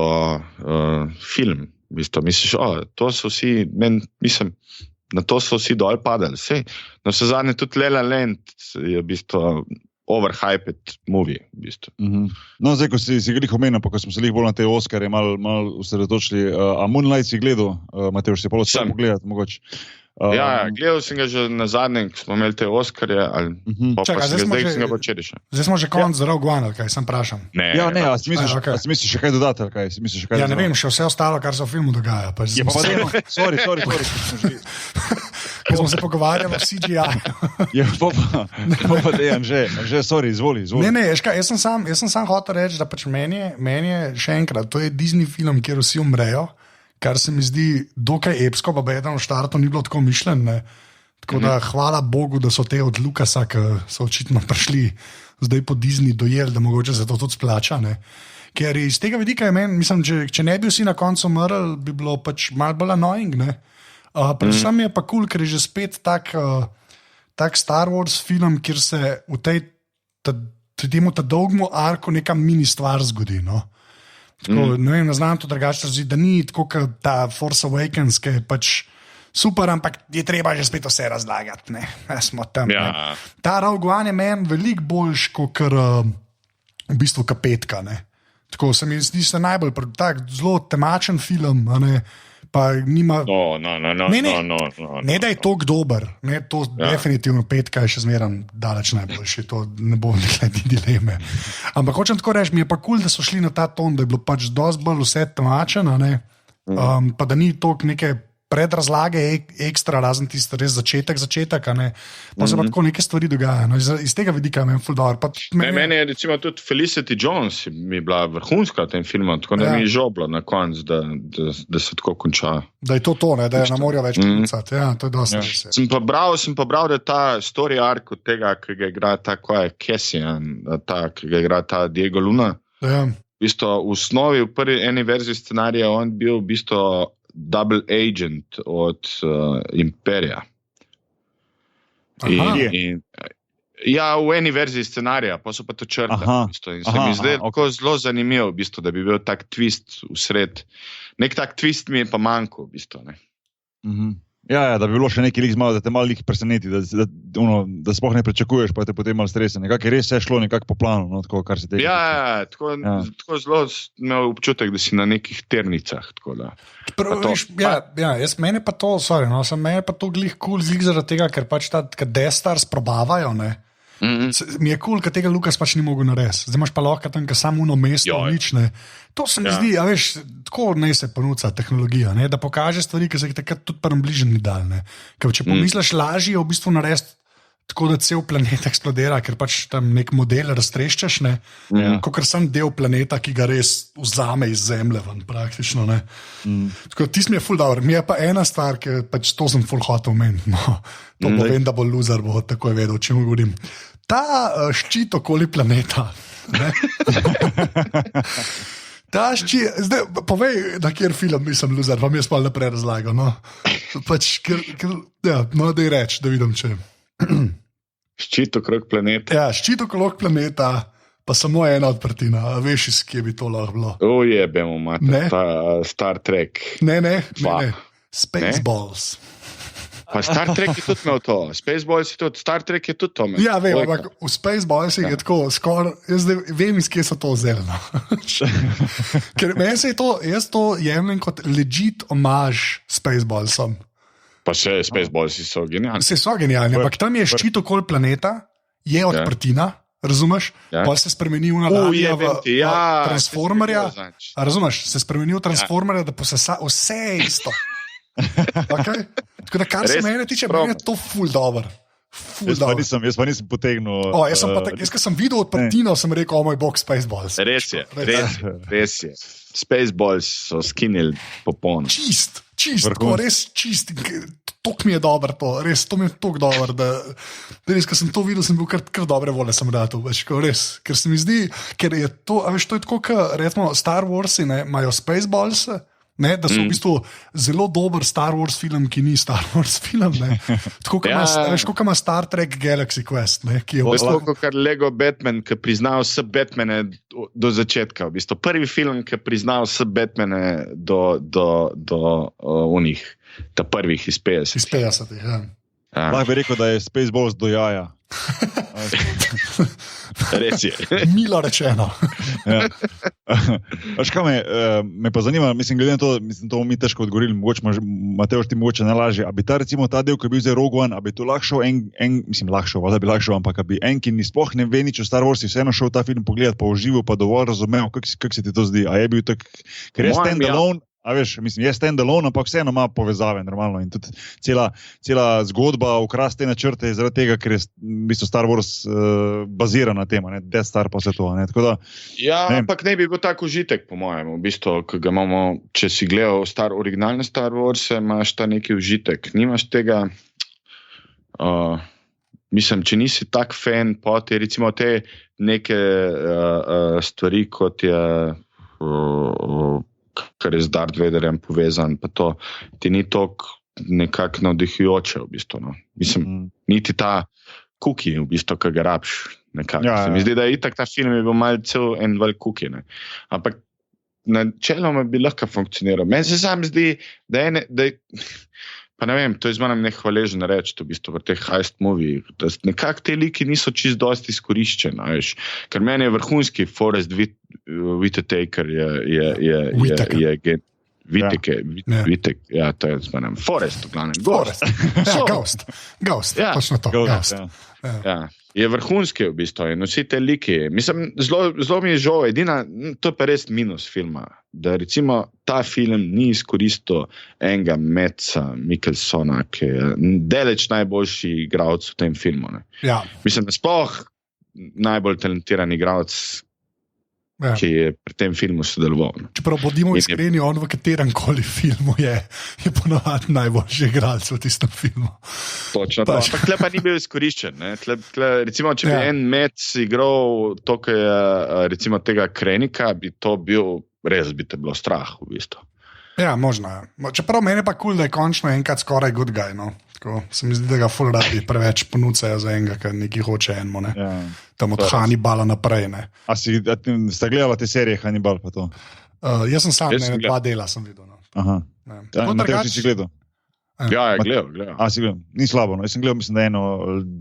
film. V bistvu misliš, to so vsi, mislim, na to so vsi dol padali. Na vse zadnje tudi La La Land je v bistvu overhyped movie. V bistvu. No, zdaj, ko si glih omenil, pa ko smo se glih bolj na te Oskarje malo usredotočili, a Moonlight si gledal, Matevž, si pa lahko pogledati, mogoče. Gledal sem ga že na zadnjem, ko smo imeli te Oskarje, ali sem ga počeli še. Zdaj smo že konc za Rogue One, ali kaj, sem vprašam. Ne, a si misliš še kaj dodati, ali kaj? Ja, ne vem, še vse ostalo, kar se v filmu dogaja. Sorry. Ko smo se pogovarjali o CGI. Sorry, izvoli. Ne, jaz sem sam hotel reči, da pač meni je še enkrat, to je Disney film, kjer vsi umrejo, kar se mi zdi dokaj epsko, pa eden v štartu ni bilo tako mišljen. Ne? Tako da hvala Bogu, da so te od Lucasa, ki so očitno prišli zdaj po Disney dojeli, da mogoče se to tudi splača. Ne? Ker iz tega vidika je meni, mislim, če ne bi vsi na koncu umrli, bi bilo pač malo bolj annoying. Predvsem je pa cool, ker je že spet tak Star Wars film, kjer se v temu dolgmu arku neka mini stvar zgodi. No? Tako, ne vem, znam to drugače razumeti, da ni tako kot ta Force Awakens, ki je pač super, ampak je treba že spet vse razlagati. Smo tam. Ja. Ta Rogue One je meni veliko boljš kot v bistvu Kapetka. Tako se mi zdi se najbolj tak zelo temačen film, pa nima. Ne, da je toliko dober, ne, to definitivno Petka je še zmeraj daleč najboljši, to ne bo nekaj dileme. Ampak hočem tako reči, mi je pa kul, da so šli na ta ton, da je bilo pač dosti bolj vse temačeno, pa da ni toliko neke predrazlage ekstra, razen tisto res začetek, pa se pa tako neke stvari dogajajo. Iz tega vidika je meni ful dobro. Meni je recimo tudi Felicity Jones mi bila vrhunska v tem filmu, tako da mi je žoblo na konc, da se tako konča. Da je to, ne, da je na morju več koncati. Ja, to je dosti res. Sem pa bral, da ta story arc od tega, ki ga igra ta Cassian, ki ga igra ta Diego Luna, v bistvu v osnovi v prvi eni verziji scenarija on bil v bistvu double agent od Imperija. V eni verziji scenarija, pa so pa to črtali. In se mi zdaj tako zelo zanimivo, v bistvu, da bi bil tak twist vsred. Nek tak twist mi je pa manjko, v bistvu. Ja, da bi bilo še nekaj da te malo preseneti, da sploh ne pričakuješ, pa te potem malo strese. Nekako je res vse šlo nekako po planu, no, tako, kar se tega. Tako zelo imel občutek, da si na nekih ternicah. Mene pa to glih cool, zaradi tega, ker pač Death Stars probavajo, ne. Mi je cool, ker tega Lukas pač ni mogel narediti. Zdaj imaš pa lahko tam, ker samo uno mesto, nič ne. To se mi zdi, a veš, tako ne se ponuca tehnologija, ne? Da pokaže stvari, ki se jih takrat tudi prvem bližnjem ni dal. Ker če pomisliš, lažje je v bistvu narediti tako, da cel planet eksplodira, ker pač tam nek model raztreščaš, kot sem del planeta, ki ga res vzame iz zemlje ven, praktično. Tako tis mi je ful dobro. Mi je pa ena stvar, ki pač to sem ful hotel omeniti. To povem, da bo loser, bo takoj vedel, o čem govorim. Ta ščit okoli planeta. Ta ščit, zdaj povej, na kjer film nisem loser, vam jaz pa naprej razlagal. Pač, da je reč, da vidim, če ščit okrog planeta. Ja, ščit okrog planeta, pa samo ena odprtina. A veš, iz kje bi to lahko bilo? Jebemo, ta Star Trek. Ne. Spaceballs. Pa Star Trek je tudi imel to. Spaceballs je tudi, Star Trek je tudi to imel. Ja, vem, ampak v Spaceballs je tako skoraj, jaz vem, iz kje so to vzeli. Ker meni se je to, jaz to jemljem kot legit omaž Spaceballsom. Pa še Spaceballsi so genialni. So genialni, ampak tam je ščit okoli planeta, je odprtina, razumeš? Pa se spremeni v ladjo v Transformerja. Razumeš, se spremeni v Transformerja, da posesa vse isto. Okay? Tako da, kar se mene tiče, meni je to ful dobro. Jaz pa nisem potegnil. Jaz, ko sem videl odprtino, sem rekel, moj bog, Spaceballs. Res je. Spaceballs so skinili popolno. Čist, tako res čist. Tok mi je dobro to, res, to mi je tok dobro, da res, ko sem to videl, sem bil kar dobre volje, sem dal, res, ker se mi zdi, ker je to, a veš, to je tako, recimo Star Warsi, ne, imajo Spaceballs, ne, da so v bistvu zelo dober Star Wars film, ki ni Star Wars film. Tako kot ima Star Trek Galaxy Quest. Ne, ki je v bistvu kot Lego Batman, ki prizna vse Batmane do začetka. V bistvu prvi film, ki prizna vse Batmane do unih, ta prvih iz 50. Iz 50, ja. Lahko bi rekel, da je Spaceballs do jaja. Res je. Milo rečeno. Veš kaj me pa zanima, mislim, glede na to, to mi težko odgovorili, Mateoš, ti mogoče najlažje, a bi recimo ta del, ki je bil zdaj Rogue One, a bi to lahko šel, ampak a bi ki ni sploh ne ve nič o Star Warsi, vseeno šel ta film pogledati pa uživo, pa dovolj razumel, kako se ti to zdi, a je bil tak, ker je stand-alone, a veš, mislim, je stand-alone, ampak vseeno ima povezave, normalno, in tudi cela zgodba ukras te načrte je zaradi tega, ker je v bistvu Star Wars bazira na tem, ne, Death Star pa vse to, ne, tako da... Ja, ampak ne bi bil tak užitek, po mojem, v bistvu, ki ga imamo, če si gledal originalne Star Wars, imaš ta neki užitek, nimaš tega, mislim, če nisi tak fan, poti, recimo te neke stvari, kot je... kar je z Darth Vaderjem povezan, pa to ti ni toliko nekako navdihujoče, v bistvu, no. Mislim, niti ta kuki, v bistvu, ki ga rabiš, nekako. Ja, se mi zdi, da je itak ta film je bil malo cel en velik kuki, ne. Ampak načeloma bi lahko funkcioniral. Meni se sam zdi, da je pa ne vem, to je zmanj nehvaležen reči, v bistvu, v teh heist movijih, da nekako te liki niso čist dosti izkoriščeni, veš. Ker meni je vrhunski Forrest Whitaker Whitaker, ja, to je zmanj, Forrest, v glavnem. Forrest, Ghost, točno to, Ghost. Ja, je vrhunski v bistvu in vsi te liki. Mislim, zelo mi je žal, to je pa res minus filma, da recimo ta film ni izkoristil enega Metsa Mikkelsona, ki je daleč najboljši igralec v tem filmu. Ne. Ja. Mislim, da sploh najbolj talentiran igralec, ki je pri tem filmu sodeloval. Čeprav bodimo iskreni, on v katerem koli filmu je ponovadi najboljši igralec v tistem filmu. Točno, ampak tle pa ni bil izkoriščen. Recimo, če bi en Mets igral to, ki je recimo tega Krenika, bi to bil, res bi te bilo strah v bistvu. Ja, možno je. Čeprav meni pa kul, da je končno enkrat skoraj good guy, no. Tako, se mi zdi, da ga ful radi preveč ponucajo za enega, ker neki hoče enmo, ne. Ja. Tam od Hannibala naprej, ne. A ste gledali te serije Hannibal pa to? Jaz sem sam, dva dela sem videl, no. Aha. Matej, si gledal? Ja, je gledal. A, si gledal? Ni slabo, no. Jaz sem gledal, mislim, da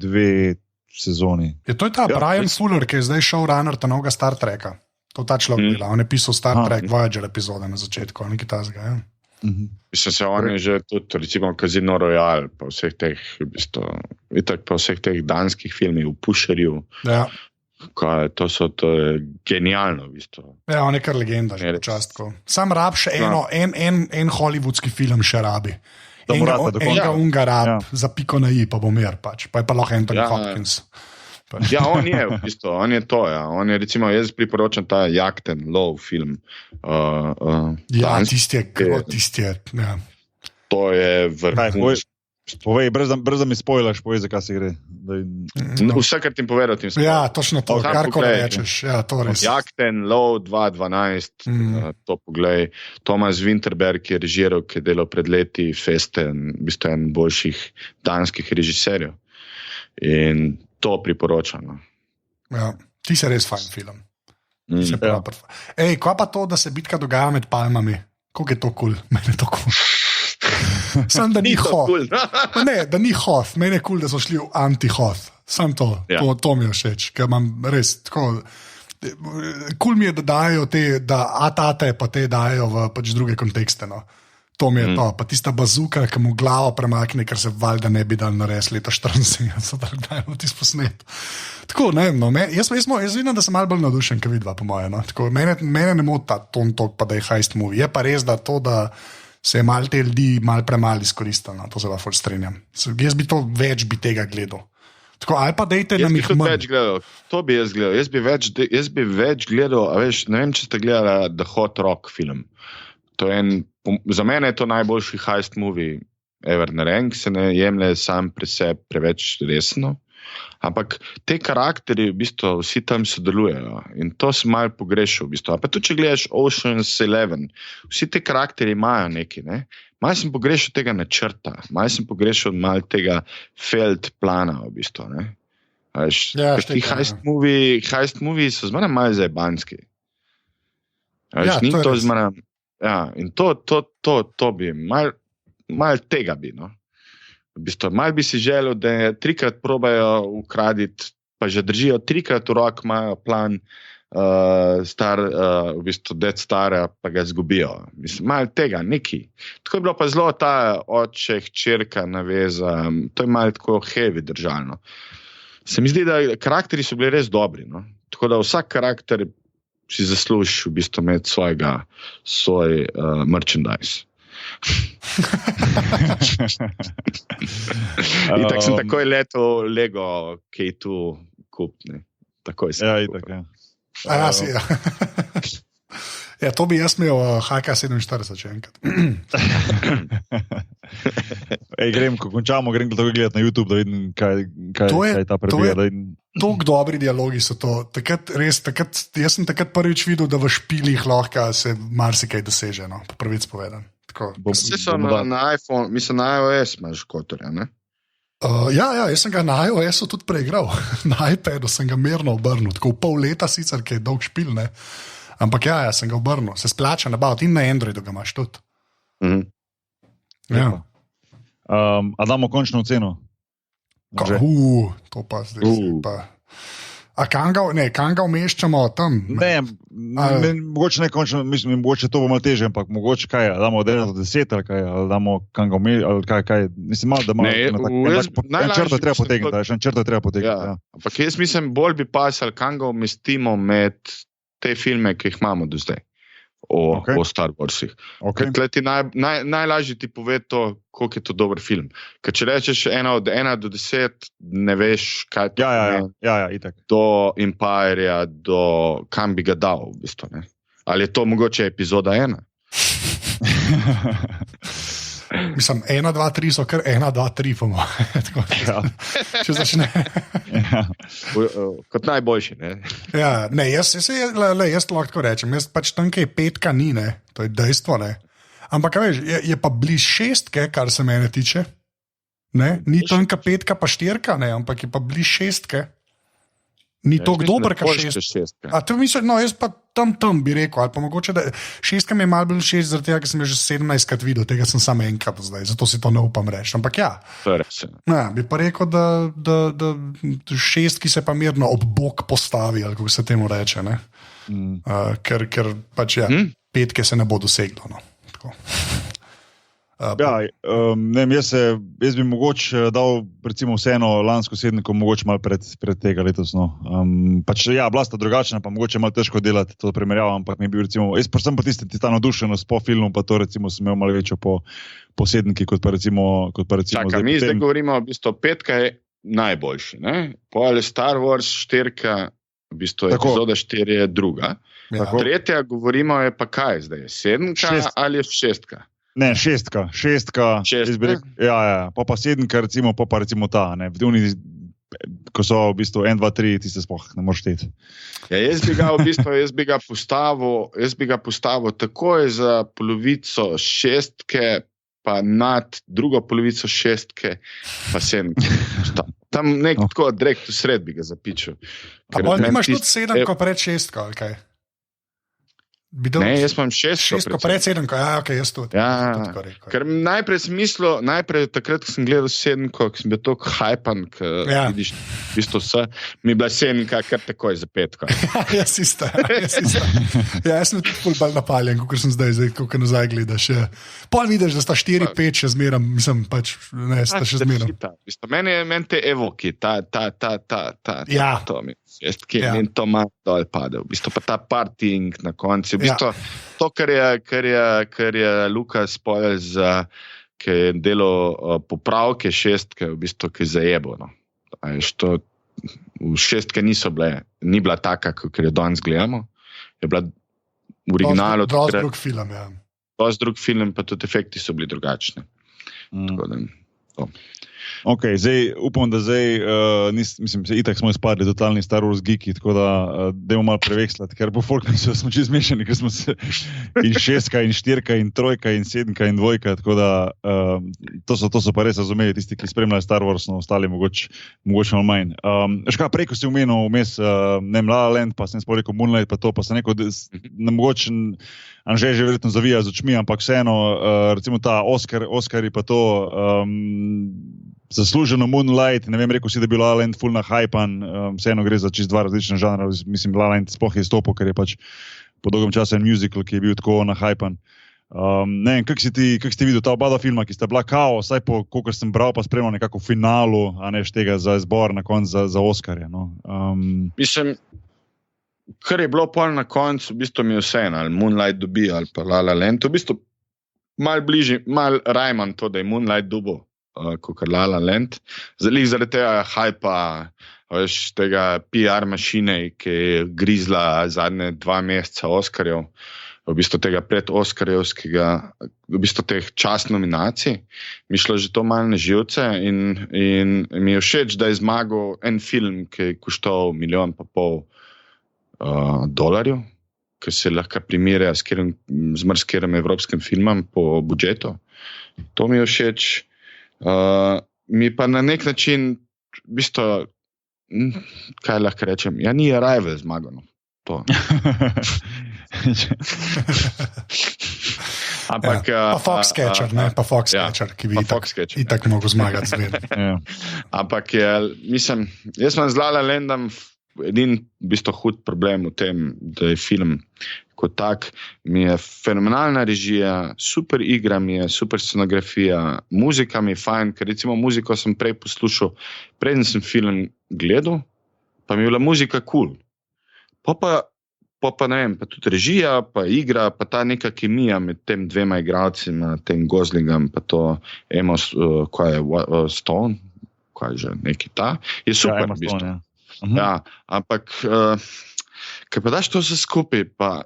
1-2 sezoni. Je to ta Brian Fuller, ki je zdaj showrunner ta novega Star Treka. To ta človek dela. On je pisal Star Trek Voyager epizode na začetku, nekaj tazga, ja. Mislim se, on je že tudi, recimo, Casino Royale, pa vseh teh, v bistvu, itak pa vseh teh danskih filmih v Pusherju. Ja. To je genialno, v bistvu. Ja, on je kar legenda, že počastko. Sam rab še en hollywoodski film še rabi. Enga unga rab, za piko na i, pa bo mer pač. Pa je pa lahko Anthony Hopkins. Ja, on je v bistvu, on je to, ja. On je, recimo, jaz priporočam ta Yacht and Love film. Ja, tisti je, ja. To je vrhunsko. Povej, brez da mi spojlaš, povej, za kaj se gre. Vse, kar ti povedal, ti spojlaš. Ja, točno to, karkoli rečeš. Ja, to res. Yacht and Love 2012, to poglej. Thomas Winterberg je režiral, ki je delal pred leti Feste, v bistvu en boljših danskih režiserjev. In to priporočam. Ja, ti se res fajn film. Ej, kva pa to, da se bitka dogaja med palmami? Koliko je to kul? Meni je to kul. Sam, da ni Hoth. Ne, da ni Hoth. Meni je kul, da so šli v anti-Hoth. Sam to mi je všeč, ker imam res tako... Kul mi je, da dajo te, da atate pa te dajo v pač druge kontekste, no. To mi je to, pa tista bazuka, ki mu glavo premakne, ker se valjda ne bi dal narediti leta 74, tako da je tisto posnet. Tako, ne vem, no, jaz vidim, da sem malo bolj navdušen, kot vidva, po moje. No. Tako, mene ne moti ta ton tok, pa da je heist movie. Je pa res, da to, da se je malo te ljudi malo premalo izkoristilo, no, to se pa ful strinjam. Jaz bi to več bi tega gledal. Tako, ali pa dejte nam jih manj. To bi jaz gledal. Jaz bi več gledal, a veš, ne vem, če ste gledali The Hot Rock film. To je za mene je to najboljši heist movie ever narejen, ki se ne jemlje sam pri sebi preveč resno, ampak te karakterji v bistvu vsi tam sodelujejo in to sem malo pogrešal v bistvu. A pa tudi, če gledaš Ocean's 11, vsi te karakterji imajo nekaj, ne? Malo sem pogrešal tega načrta, malo sem pogrešal malo tega felt plana v bistvu, ne? Ti heist movie so zmeraj malo zajebanski. Ni to zmeraj. Ja, in to bi, malo tega bi, no. V bistvu, malo bi si želel, da trikrat probajo ukraditi, pa že držijo trikrat v rok, imajo plan star, v bistvu Death Stara, pa ga zgubijo. Mislim, malo tega, neki. Tako je bilo pa zelo ta oče, hčerka naveza, to je malo tako heavy držalno. Se mi zdi, da karakteri so bili res dobri, no. Tako da vsak karakter si zaslužiš v bistvu imeti svoj merchandise. Itak sem takoj letel Lego K2 kupni. Takoj sem. Ja, itak, ja. Ja, si, ja. Ja, to bi jaz imel HK47 še enkrat. Ko končamo, grem gledati na YouTube, da vidim, kaj ta prebija. Tako dobri dialogi so to. Jaz sem takrat prvič videl, da v špilih lahko se marsikaj doseže, no, po prvič povedan. Vse so na iPhone, mislim na iOS imaš kotorja, ne? Ja, jaz sem ga na iOS-u tudi preigral. Na iPadu sem ga mirno obrnil, tako v pol leta sicer, ki je dolg špil, ne? Ampak ja, sem ga obrnil, se splača nabaviti in na Androidu ga imaš tudi. Ja. A damo končno oceno? To pa zdaj pa. A kam ga umeščamo tam? Ne, mogoče ne končno, mislim, mogoče to bo malo teže, ampak mogoče kaj, damo od 1 do 10 ali kaj, ali damo kam ga umeščamo, ali kaj, mislim malo, da malo, en črto treba potegniti. Ja. Ampak jaz mislim, bolj bi pasal, kam ga umestimo med te filme, ki jih imamo do zdaj. O Star Warsih. Okay. Ti najlažje ti pove to, koliko je to dober film. Ker če rečeš od 1 do 10, ne veš, kaj to je. Itak. Do Empirea, do kam bi ga dal, v bistvu, ne? Ali je to mogoče epizoda 1? Mislim, 1, 2, 3 so kar 1, 2, 3 pomo. Če začne. Kot najboljši, ne? Ja, ne, jaz lahko rečem, jaz pač tam, kaj 5 ni, ne, to je dejstvo, ne. Ampak, veš, je pa bliž 6, kar se mene tiče, ne, ni tam, kaj 5 pa 4, ne, ampak je pa bliž 6, ni to dober, kar 6. A to mislim, no, jaz pa tam bi rekel, ali pa mogoče, da 6 mi je malo bolj 6, zaradi tega, ker sem že 17krat videl, tega sem samo enkrat zdaj, zato si to ne upam reči. Ampak ja, bi pa rekel, da 6, ki se pa mirno ob bok postavi, ali kako se temu reče, ne. Ker pač ja, 5 se ne bo doseglo, no. Tako. Jaz bi mogoče dal recimo vseeno lansko sedmiko, mogoče malo pred tega letos. No. Pač ja, bila sta drugačna, pa mogoče malo težko delati to primerjavo, ampak mi je bil recimo, jaz predvsem pa tisti ta navdušenost po filmu, pa to recimo sem imel malo večjo po sedmiki, kot pa recimo Čakaj, mi zdaj govorimo, v bistvu 5 je najboljši, ne? Pol je Star Wars 4, v bistvu epizoda 4 je druga. Ja. 3 govorimo je pa kaj zdaj, 7 ali je 6? Ne, 6. Ja, pa 7, recimo, pa recimo ta, ne, ko so v bistvu 1, 2, 3, ti se sploh ne moreš šteti. Ja, jaz bi ga postavil takoj za polovico 6, pa nad drugo polovico 6, pa 7. Tam tako direkt v sred bi ga zapičil. A bolj nimaš tudi 7, ko pred 6, ali kaj? Ne, jaz imam 6. 6 pred 7, okay, jaz tudi. Ja, ker najprej sem mislil, takrat, ko sem gledal 7, ko sem bil tako hypan, vidiš, isto vse, mi je bila 7, kar takoj za 5. Jaz isto. Jaz sem tudi ful bolj napaljen, kot sem zdaj, kot nazaj gledaš. Pol vidiš, da sta 4-5 še zmeram, mislim, pač, ne, sta še zmeram. Meni te evoki, Ja. To mi in to malo dol pade, v bistvu pa ta partying na koncu, v bistvu to, kar je Lukas povedal, ki je delal popravke 6, v bistvu, ki je zajebo, no. V 6 ni bila taka, kot jo danes gledamo, je bila v originalu dosti drug film, ja. Dosti drug film, pa tudi efekti so bili drugačni. Tako da, to. Ok, upam, da mislim, itak smo izpadli totalni Star Wars geeki, tako da dajmo malo prevekslati, ker bo folk mislil, da smo čisto zmešani, ker smo se in 6, in 4, in 3, in 7, in 2, tako da to so pa res razumeli tisti, ki spremljajo Star Wars, no ostali mogoče malo manj. Škaj, prej, ko si omenil vmes, La La Land, pa sem sploh rekel Moonlight, pa to, pa sem rekel, mogoče Anže že verjetno zavija z očmi, ampak vseeno, recimo ta Oscari pa to, zasluženo Moonlight, ne vem, rekel si, da bi La La Land full na hypan, vseeno gre za čisto dva različna žanra, mislim, La La Land sploh je izstopil, ker je pač po dolgem času en musical, ki je bil tako na hypan. Ne vem, kak si ti videl ta oba filma, ki sta bila kao, saj po, kolikor sem bral, pa spremljal nekako v finalu, a ne tega za izbor na koncu za Oscarje, no. Mislim, kar je bilo pol na koncu, v bistvu mi je vseeno, ali Moonlight dobi, ali pa La La Land, v bistvu mal rajman to, da je Moonlight dobil, kot La La Land. Zaradi tega hypa, veš, tega PR mašine, ki je grizla zadnje 2 meseca Oscarjev, v bistvu tega pred-Oscarjevskega, v bistvu teh čast nominacij, mi šlo že to malo na živce in mi je všeč, da je zmagal en film, ki je koštal $1,5 milijon dolarjev, ki se lahko primerja z marsikaterim evropskim filmom po budžetu. To mi je všeč. Mi pa na nek način, v bistvu, kaj lahko rečem, ni Arrival zmagal. To. Ampak, pa Foxcatcher, ki bi itak mogel zmagati zmeraj. Ampak mislim, jaz imam z La La Landom edin v bistvu hud problem v tem, da je film kot tak, mi je fenomenalna režija, super igra mi je, super scenografija, muzika mi je fajn, ker recimo muziko sem prej poslušal, preden sem film gledal, pa mi je bila muzika cool. Pa ne vem, pa tudi režija, pa igra, pa ta neka kemija med tem dvema igralcima, tem Goslingom, pa to Emma Stone, kaj je že, neki ta, je super v bistvu. Ja, ampak, kaj pa daš to vse skupaj, pa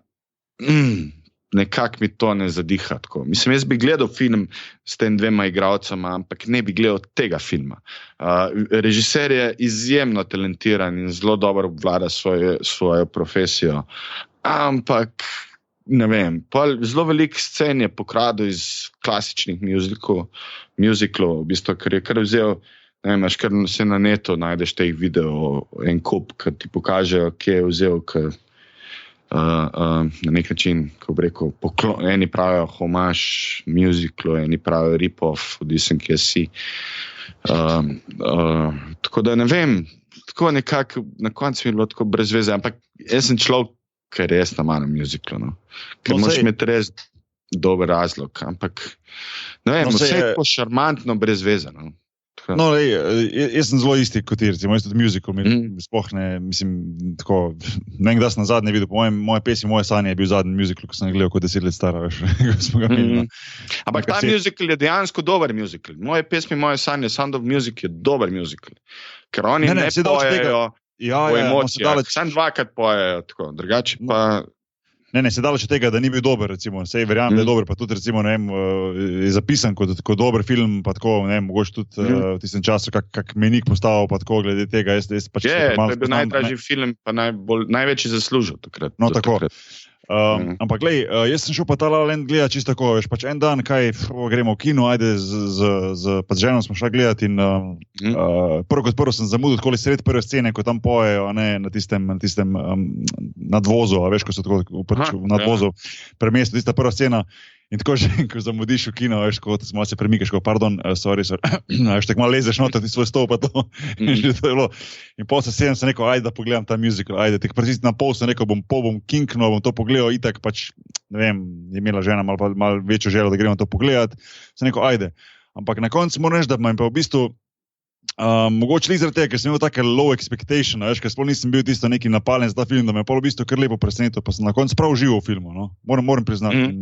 nekako mi to ne zadiha tako. Mislim, jaz bi gledal film s tem dvema igralcama, ampak ne bi gledal tega filma. Režiser je izjemno talentiran in zelo dobro obvlada svojo profesijo, ampak ne vem, zelo veliko scen je pokradel iz klasičnih musicalov, v bistvu, ker je kar vzel. Ne vem, kar se na netu najdeš teh videov, en kup, ki ti pokažejo, kje je vzel, na nek način, ko bi rekel, eni pravijo homaž musiclu, eni pravijo rip-off, odvisen, kje si. Tako da ne vem, tako nekako na koncu mi je bilo tako brez veze, ampak jaz sem človek, ki je res na manj musiclu, no. Ker moraš imeti res dober razlog, ampak ne vem, vse je tako šarmantno brez veze, no. No, jaz sem zelo isti kot ti, recimo, jaz tudi musical, sploh ne, mislim, tako, ne vem, kdaj sem nazadnje videl, po moje pesmi, moje sanje je bil zadnji musical, ko sem gledal kot 10 let stara, veš, ko smo ga imeli. Ampak ta musical je dejansko dober musical. Moje pesmi, moje sanje, Sound of Music je dober musical, ker oni ne pojejo o emocijah, sam 2krat pojejo, tako, drugače pa... Ne, se dalo če tega, da ni bil dober, recimo, sej verjamem, da je dober, pa tudi, recimo, ne vem, je zapisan kot dober film, pa tako, ne vem, mogoče tudi v tistem času, kak menik postavil, pa tako, glede tega, jaz pač... to je bil najdražji film, pa največji zaslužil takrat. No, tako. Ampak, glej, jaz sem šel pa ta La La Land gledati čisto tako, veš, pač en dan, gremo v kino, ajde, z ženom smo šli gledati in prvo kot prvo sem zamudil takoli sred prve scene, ko tam pojejo, ne, na tistem nadvozu, a veš, ko so tako v nadvozu premesto, tista prva scena. In tako že, ko zamudiš v kino, veš, ko se malo se premikaš, ko pardon, sorry, veš, tako malo lezeš noter, ti svoj stol pa to. In pol sem rekel, ajde, da pogledam ta musical, ajde, tako precis na pol sem rekel, bom kinknil, bom to pogledal, itak pač, ne vem, je imela žena malo večjo željo, da gremo to pogledati. Sem rekel, ajde. Ampak na koncu moram reči, da imam pa v bistvu mogoče zaradi tega, ker sem imel take low expectation, veš, ker sploh nisem bil tisto neki napaljen za ta film, da me je pa v bistvu kar lepo presenetil, pa sem na koncu prav užival v filmu, no? Moram priznati. In,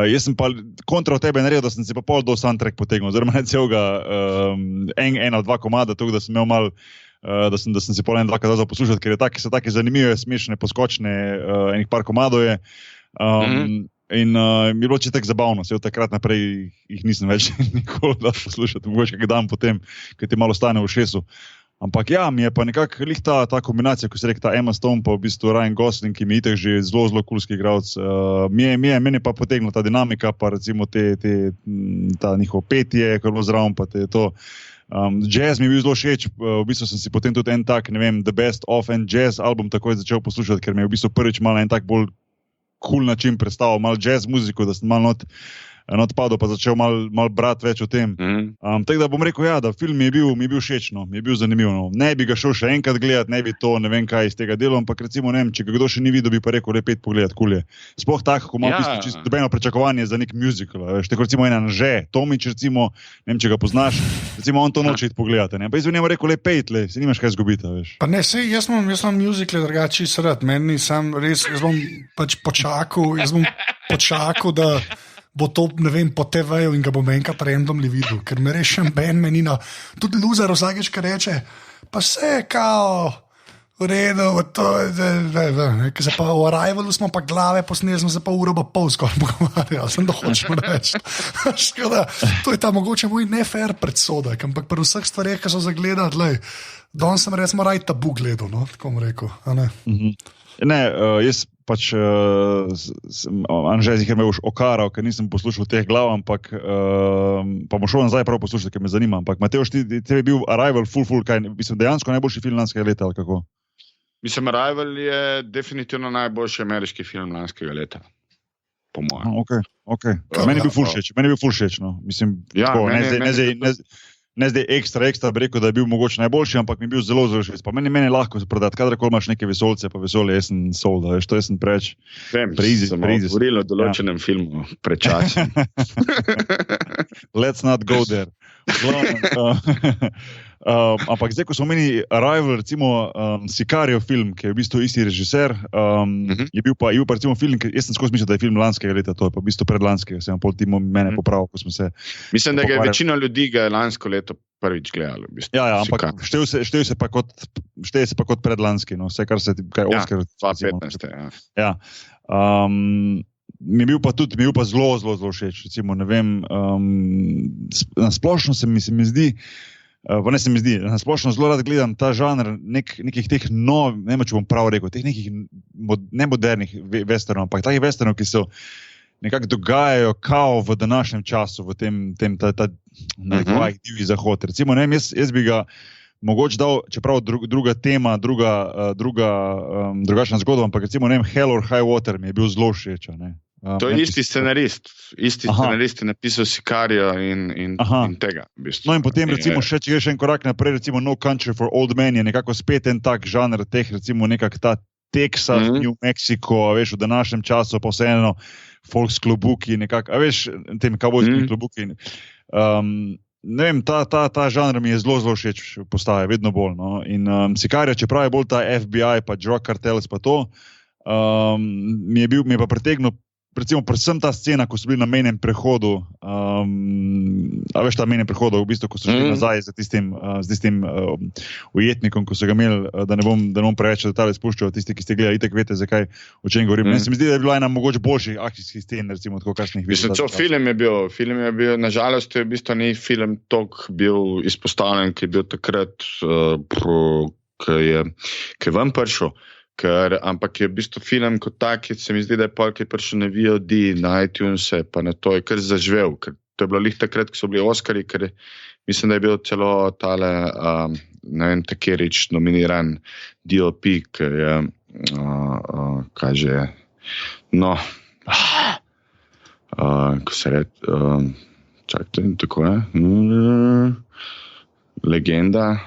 jaz sem pa kontra od tebe naredil, da sem si pa pol do soundtrack potegnil, oziroma ne celega en ali dva komada, tako da sem imel malo, da sem si pol en dvakrat dal poslušati, ker so take zanimive, smešne, poskočne, enih par komadov je. In mi je bilo čitak zabavno, se od takrat naprej jih nisem več nikoli dal poslušati, mogoče kak dan potem, ker ti malo stane v šesu. Ampak ja, mi je pa nekako lih ta kombinacija, ko se rekel ta Emma Stone pa v bistvu Ryan Gosling, ki mi je itak že zelo kulski igralec, meni pa potegnila ta dinamika, pa recimo ta njihov petje, ko je bilo zraven, pa to. Jazz mi je bil zelo všeč, v bistvu sem si potem tudi en tak, ne vem, The Best of and Jazz album takoj začel poslušati, ker mi je v bistvu prvič malo en tak bolj cool način predstavil, malo jazz muziko, da sem malo not padel, pa začel malo brati več o tem. Tako da bom rekel, ja, da film mi je bil všeč, no, mi je bil zanimiv. No. Ne bi ga šel še enkrat gledati, ne bi to, ne vem kaj iz tega delo, ampak recimo, ne vem, če ga kdo še ni videl, bi pa rekel, le 5 pogledati, cool je. Sploh tako, ko ima v bistvu čisto dobeno pričakovanje za nek musical. Veš, tako recimo ena Anže, Tomič, recimo, ne vem, če ga poznaš, recimo on to noče iti pogledati. Ne? Pa jaz bi njemu rekel, le 5, se nimaš kaj zgubiti, veš. Pa ne, sej, jaz imam musical drugače srd, meni sam res, jaz bom pač počakal, da bo to, ne vem, po TV-ju in ga bom enkrat randomly videl, ker me rešem Ben menina. Tudi loser vsakeč, ki reče, pa se kao v redu, ker se pa v Arrivalu smo pa glave posneli, smo se pa uro pa pol skoraj pogovarjali, sem da hočemo reči. To je ta mogoče moj nefair predsodek, ampak pri vseh stvareh, ki so zagledati, danes sem recimo raj tabu gledal, no, tako bom rekel, a ne? Ne, jaz pač Anže zihar me boš okaral, ker nisem poslušal teh glav, ampak pa bom šel nazaj prav poslušati, ker me zanima. Ampak Mateoš, tebi je bil Arrival full, kaj, mislim, dejansko najboljši film lanskega leta, ali kako? Mislim, Arrival je definitivno najboljši ameriški film lanskega leta, po mojem. Okay. Meni je bil full všeč, no. Mislim, ja, tako, ne zdaj ekstra, bi rekel, da je bil mogoče najboljši, ampak mi je bil zelo všeč. Pa meni je lahko se prodati, kadarkoli imaš neke vesolce, pa vesolje, jaz sem sold, veš, to jaz sem preveč. Sem govoril o določenem filmu prečasno. Let's not go there. Ampak zdaj, ko smo imeli Arrival, recimo Sicario film, ki je v bistvu isti režiser, je bil pa recimo film, jaz sem skozi mislil, da je film lanskega leta, to je pa v bistvu predlanskega, sem pol timo mene popravil, ko smo se mislim, da ga je večina ljudi ga je lansko leto prvič gledalo. V bistvu. Ja, ampak šteje se pa kot predlanski, no, vse kar se Oscar. 2015, ja. Mi je bil pa zelo všeč, recimo, ne vem, na splošno se mi zdi, na splošno zelo rad gledam ta žanr nekih teh novih, ne vem, če bom prav rekel, teh nekih nemodernih westernov, ampak takih westernov, ki so nekako dogajajo kao v današnjem času, v tem divji zahod. Recimo, ne vem, jaz bi ga mogoče dal, čeprav druga tema, drugačna zgodba, ampak recimo, ne vem, Hell or High Water mi je bil zelo všeč, ne. To je isti scenarist. Scenarist je napisal Sicario in tega. V bistvu. No in potem recimo če greš en korak naprej, recimo No Country for Old Men je nekako spet en tak žanr teh, recimo nekak ta Texas, New Mexico, veš, v današnjem času pa vseeno folks klubuki, nekako, a veš, tem kavbojski klubuki. Ne vem, ta žanr mi je zelo všeč postaje, vedno bolj. No? In Sicario, čeprav je bolj ta FBI, pa drug cartels, pa to, mi je pa pretegnil recimo predvsem ta scena, ko so bili na mejnem prehodu, a veš ta mejnem prehodu, v bistvu, ko so šli nazaj z tistim ujetnikom, ko so ga imeli, da ne bom preveč detalje spuščal, tisti, ki ste gledali, itak veste, zakaj, o čem govorim. Meni se mi zdi, da je bila ena mogoče boljših akcijskih scen, recimo, tako kakšnih videl. Film je bil, nažalost, je v bistvu ni film toliko bil izpostavljen, ki je bil takrat, ki je ven prišel. ampak je v bistvu film kot tak, se mi zdi, da je polk je prišel na VOD, na iTunes, pa na to je kar zaživel, ker to je bilo lih takrat, ko so bili Oskarji, ker mislim, da je bil celo tale, ne vem, Takerič nominiran DOP, ker je, kaže, no, ko se reče, čakajte, tako je, legenda,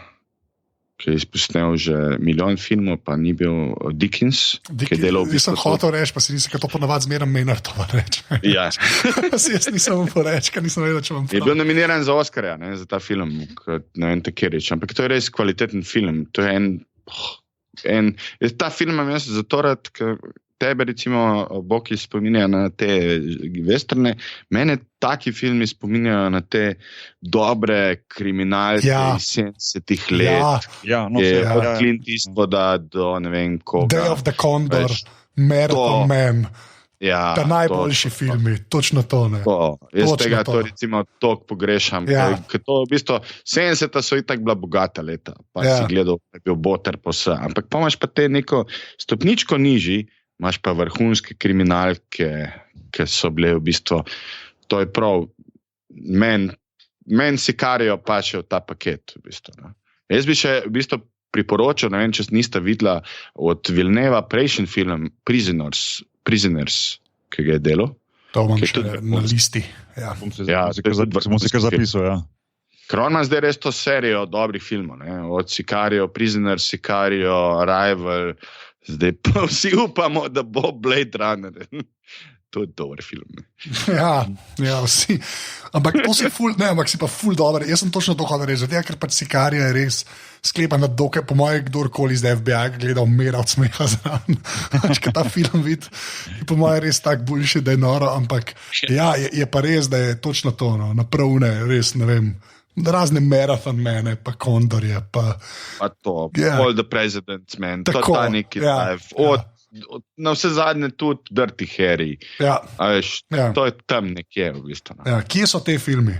ki je izpustil že milijon filmov, pa ni bil Dickens, ki je delal v bistvu. Nisem hotel reči, pa si nisem, ker to ponavadi zmeraj Maynardova reče. Ja. Jaz nisem mu reči, ker nisem vedel, če vam Je bil nominiran za Oscarja, ne, za ta film, kot ne vem, Takerič, ampak to je res kvaliteten film. To je ta film imam jaz zato rad, ker tebe recimo Boki spominja na te westerne, mene taki filmi spominjajo na te dobre kriminalke iz 70-ih let. Od Clint Eastwooda do ne vem koga. Day of the Condor, Marathon Man. Ja, ta najboljši filmi, točno to ne. Jaz tega to recimo toliko pogrešam, ker to v bistvu 70-ta so itak bila bogata leta, pa si gledal, da je bil boter po vse, ampak pa imaš pa te neko stopničko nižji, imaš pa vrhunske kriminalke, ki so bile v bistvu, to je prav, men Sicarijo paše v ta paket. V bistvu, ne. Jaz bi še v bistvu priporočil, ne vem, če niste videla od Villeneuva prejšnji film Prisoners, ki ga je delal. To imam še na listi. Smo se kar zapisal, ja. Ker on ima zdaj res to serijo dobrih filmov, ne? Od Sicario, Prisoners, Sicario, Arrival, zdaj pa vsi upamo, da bo Blade Runner. To je dober film. Ja, vsi. Ampak to si si pa ful dober. Jaz sem točno to hodil reči, ker pač Sicario je res sklepan, da dokaj po moje kdorkoli iz FBI gledal umira od smeha zraven. Ker ta film vidi, je po moje res tak boljši, da je noro, ampak ja, je pa res, da je točno to, no, napravne, res, ne vem, razne Marathon Mane, pa Condorje, pa to, All the President's Men, to ta neki na vse zadnje tudi Dirty Harry. To je tam nekje v bistvu. Kje so te filmi?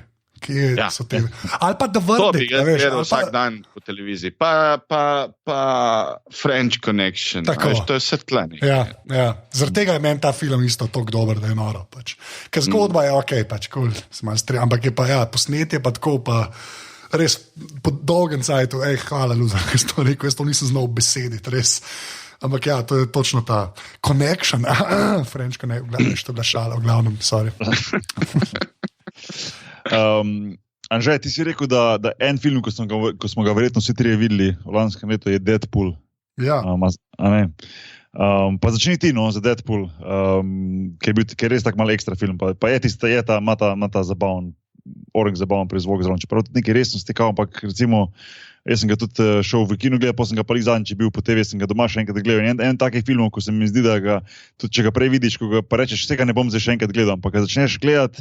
So te... Ali pa The Verdict. To bi gledal vsak dan po televiziji. Pa French Connection. To je vse tleni. Zaradi tega je meni ta film isto toliko dober, da je noro. Pač. Ker zgodba je ok, pač, cool, ampak je pa posnetje pa tako pa res po dolgem cajtu, hvala Luza, ker si to rekel, jaz to nisem znal besediti, res. Ampak ja, to je točno ta connection, French Connection, to je bila šala, v glavnem, sorry. Anže, ti si rekel, da en film, ko smo ga verjetno vsi trije videli v lanskem letu, je Deadpool. Ja. Pa začni ti, za Deadpool, ki je res tak malo ekstra film, pa ima ta zabaven, zabaven prizvok zraven, čeprav tudi nekaj resnosti kao, ampak recimo, jaz sem ga tudi šel v kino gledati, pa sem ga pa zadnjič bil po TV, sem ga doma še enkrat gledal. En takih filmov, ko se mi zdi, da ga, tudi če ga prej vidiš, ko ga pa rečeš, vsega ne bom zdaj še enkrat gledal, ampak ga začneš gledati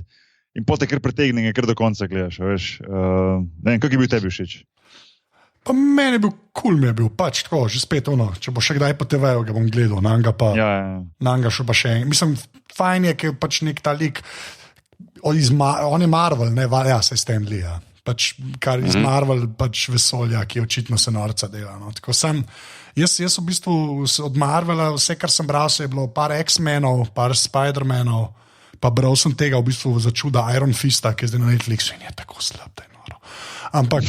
in potem kar pretegne, kar do konca gledaš, veš. Ne vem, kak je bil tebi všeč? Pa meni je bil cool, mi je bil pač tako, že spet ono, če bo še kdaj po TV-ju ga bom gledal, nanga pa, nanga še pa še en. Mislim, fajn je, ker pač nek ta lik, on je Marvel, ne, se Stanley, pač, kar iz Marvel, pač vesolja, ki očitno se norca dela. No. Tako sem, jaz v bistvu od Marvela, vse, kar sem bral, se je bilo par X-menov, par Spider-manov, pa bral sem tega v bistvu za čuda Iron Fista, ki je zdaj na Netflixu in je tako slab, da je noro. Ampak,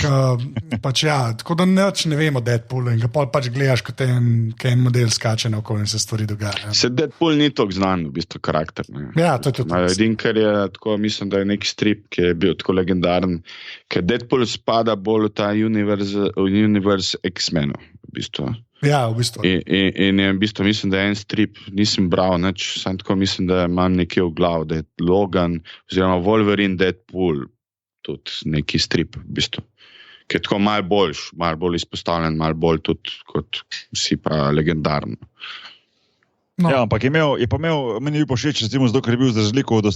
pač ja, tako da ne vem o Deadpoolu in ga pač gledaš, kot en model skače na okolje in se stvari dogajajo. Se Deadpool ni toliko znan, v bistvu karakter. Ne? Ja, to je tudi. Edin, ker je tako, mislim, da je neki strip, ki je bil tako legendaren, ker Deadpool spada bolj v ta universe X-menov, v bistvu. Ja, v bistvu. In je v bistvu, mislim, da je en strip, nisem bral, sam tako mislim, da imam nekje v glavu, da je Logan, oziroma Wolverine, Deadpool, tudi neki strip, v bistvu. Ki je tako malo bolj izpostavljen, malo bolj tudi kot vsi pa legendarno. No. Ja, ampak je pa imel, meni je bil všeč, recimo, zato, ker je bil za razliko od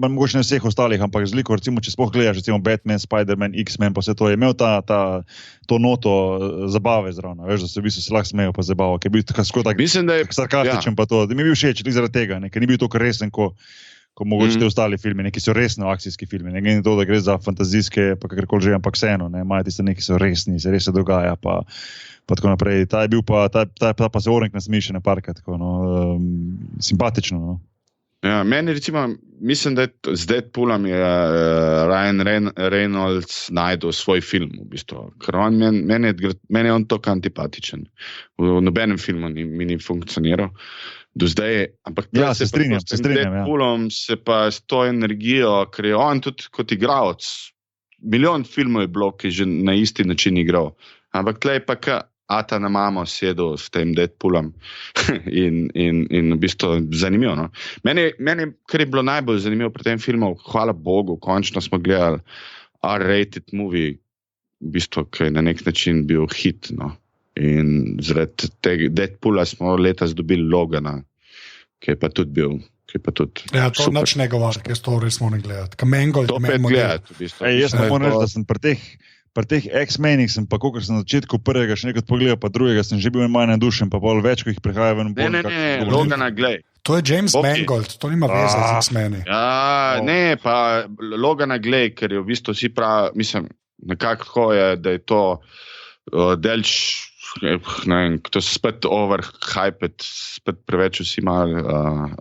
mogoče ne vseh ostalih, ampak razliko, recimo, če sploh gledaš, recimo, Batman, Spider-Man, X-Men, pa vse to, je imel to noto zabave zraven, veš, da se v bistvu se lahko smejo pa zabavo, ker je bil tako sarkastičen, pa to, da mi je bil všeč, zaradi tega, ne, ker ni bil tako resen, ko kot mogoče te ostali filmi, neki so resno akcijski filmi, ne glede na to, da gre za fantazijske, pa kakorkoli že, ampak vseeno, imajo tiste neki so resni, se res se dogaja, pa tako naprej. Ta je bil pa, ta pa se Orenk nasmiši na parka, tako, simpatično, no. Ja, meni recimo, mislim, da z Deadpoolom je Ryan Reynolds najdel svoj film, v bistvu, ker meni je on tako antipatičen. V nobenem filmu mi ni funkcioniral do zdaj, ampak se strinjam, s Deadpoolom se pa s to energijo, ker je on tudi kot igralec, milijon filmov je bilo, ki je že na isti način igral, ampak tlej pa Ata na mamo sedel s tem Deadpoolom in v bistvu zanimivo. No? Meni, kar je bilo najbolj zanimivo pri tem filmu, hvala Bogu, končno smo gledali R-rated movie, v bistvu, ki je na nek način bil hit. No? In zaradi tega Deadpoola smo letos dobili Logana, ki je pa tudi bil. Ja, to nič ne govori, jaz to res moram gledati. To pet gledati, v bistvu. Jaz moram reči, da sem pri teh X-menih sem pa, kolikor sem na začetku prvega še nekaj pogledal, pa drugega sem že bil manj nadušen, pa bolj več, ko jih prihaja ven. Ne, Logana, glej. To je James Mangold, to nima veze z X-meni. Ja, ne, pa Logana, glej, ker je v bistvu vsi pravi, mislim, nekako tako je, da je to delč, ne vem, to se spet overhyped, spet preveč vsi malo.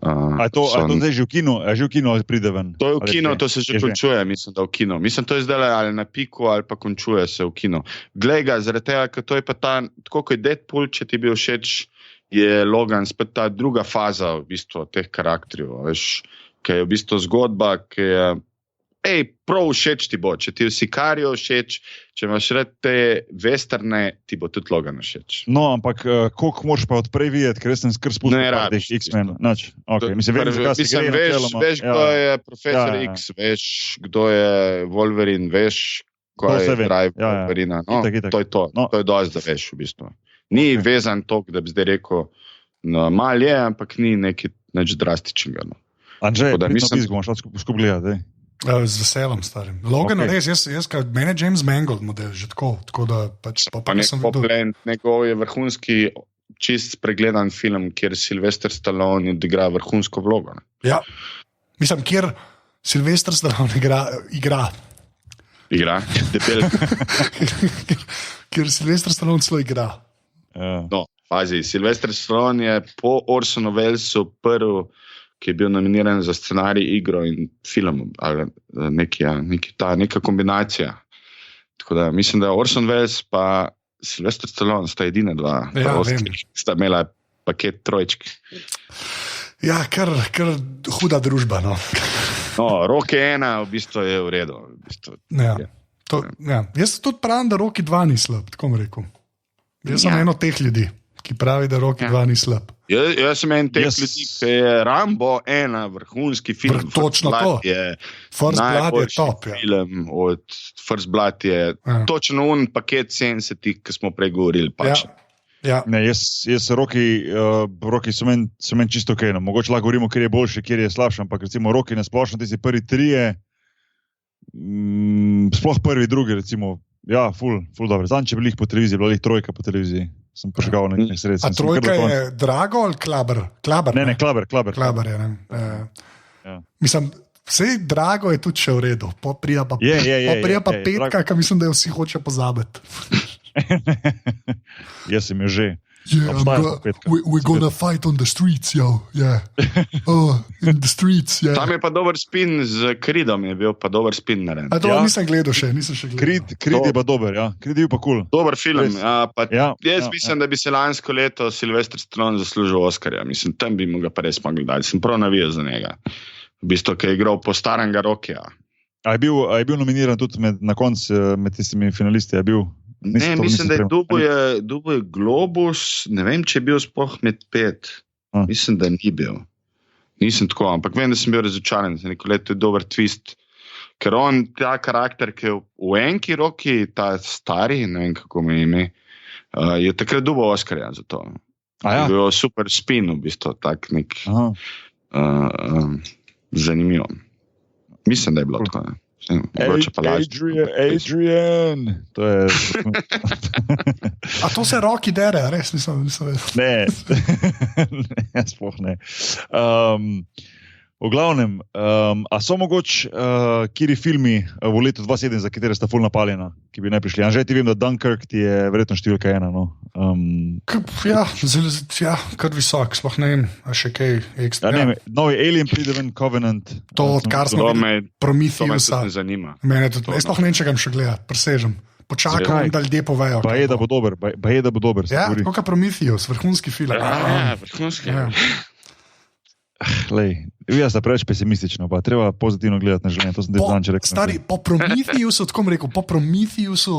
A to zdaj že v kinu ali pride ven? To je v kinu, to se že končuje, mislim, da v kinu. Mislim, to je zdaj ali na piku, ali pa končuje se v kinu. Glej ga, zaradi tega, ker to je pa tako kot je Deadpool, če ti bi všeč, je Logan spet ta druga faza v bistvu teh karakterjev, veš, ki je v bistvu zgodba, ki je prav všeč ti bo, če ti je Sicario všeč, če imaš rad te westerne, ti bo tudi Logan všeč. No, ampak koliko moraš pa odprej videti, ker sem skr spustil teh X-Men. Okay. Veš, kdo je Profesor X, veš, kdo je Wolverine, veš, kdo je Drive Wolverina. No, to je to. To je dosti, da veš v bistvu. Ni vezan toliko, da bi zdaj rekel, mal je, ampak ni nič drastičnega. No. Anžej, pizgo, moš skupaj gledati, z veseljem, starim. Logan, res, mene je James Mangold model, že tako da pač pa nisem videl. Njegov je vrhunski, čist pregledan film, kjer Sylvester Stallone igra vrhunsko vlogo. Ne? Ja, mislim, kjer Sylvester Stallone igra. Debel. Kjer Sylvester Stallone celo igra. No, pazi, Sylvester Stallone je po Orsonu Wellesu prvi, ki je bil nominiran za scenarij, igro in film, ali neka kombinacija. Tako da mislim, da Orson Welles pa Sylvester Stallone sta edina dva, sta imela paket trojčk. Ja, kar huda družba, no. No, Rocky 1 v bistvu je v redu. Jaz tudi pravim, da Rocky 2 ni slab, tako bom rekel. Jaz sem eno teh ljudi, ki pravi, da Rocky 2 ni slab. Jaz sem en teh ljudi, ki je Rambo 1 vrhunski film. Točno to. First Blood je top. Film od First Blood je točno paket 70, ki smo prej govorili. Ja. Ne, jaz Rocky so meni čisto okej. Mogoče lahko govorimo, kjer je boljši, kjer je slabši, ampak recimo Rocky na splošno, ti si prvi trije, sploh prvi, drugi, recimo, ja, ful dobro. Zanj, če bi jih po televiziji, bila jih trojka po televiziji. Sem požgal nekaj sredstev. A trojka je Drago ali Klaber? Ne, Klaber. Klaber je, ne. Ja. Mislim, vsej Drago je tudi še v redu. Prija pa Petka, ki mislim, da jo vsi hoče pozabiti. Jaz sem jo že. We're gonna fight on the streets, yo. Yeah. In the streets, yeah. Tam je pa dober spin z Creedom, je bil pa dober spin narejen. A to nisem gledal še, Creed je pa dober, ja. Creed je pa cool. Dober film, jaz mislim, da bi se lansko leto Sylvester Stallone zaslužil Oscarja. Mislim, tam bi mu ga pa res mogli dati. Sem prav navijal za njega. V bistvu, ki je igral po staranga Rockija. A je bil nominiran tudi na koncu med tistimi finalisti, je bil? Mislim, da je dobil je Globus, ne vem, če je bil sploh med 5. Mislim, da ni bil. Nisem tako, ampak vem, da sem bil razočaran. Neko leto je dober twist, ker on, ta karakter, ki je v enki Rocky, ta stari, ne vem, kako me ime, je takrat dobil Oscarja za to. Je bil super spin, v bistvu, tak nek zanimivo. Mislim, da je bilo tako, ne. Adrian. To je. A to se Rocky dere, res mislim. Ne, sploh ne. V glavnem, a so mogoče kiri filmi v letu 2007, za katere sta ful napaljena, ki bi ne prišli? Anže, ti vem, da Dunkirk ti je verjetno številka 1. No? Kar visok, sploh ne vem, a še kaj ekstra. Ja, ne, novi Alien pride ven, Covenant. To, odkar smo videli Prometheusa. Me zanima. Mene tudi, jaz sploh ne vem, če ga še gledati, presežem. Počakam, da ljudje povejo. Pa je, da bo dober. Ja, kot Prometheus, vrhunski film. Vrhunski. Lej, jaz sem preveč pesimističen, pa treba pozitivno gledati na življenje. To sem ti rekel. Stari, po Prometheusu, tako bom rekel, po Prometheusu,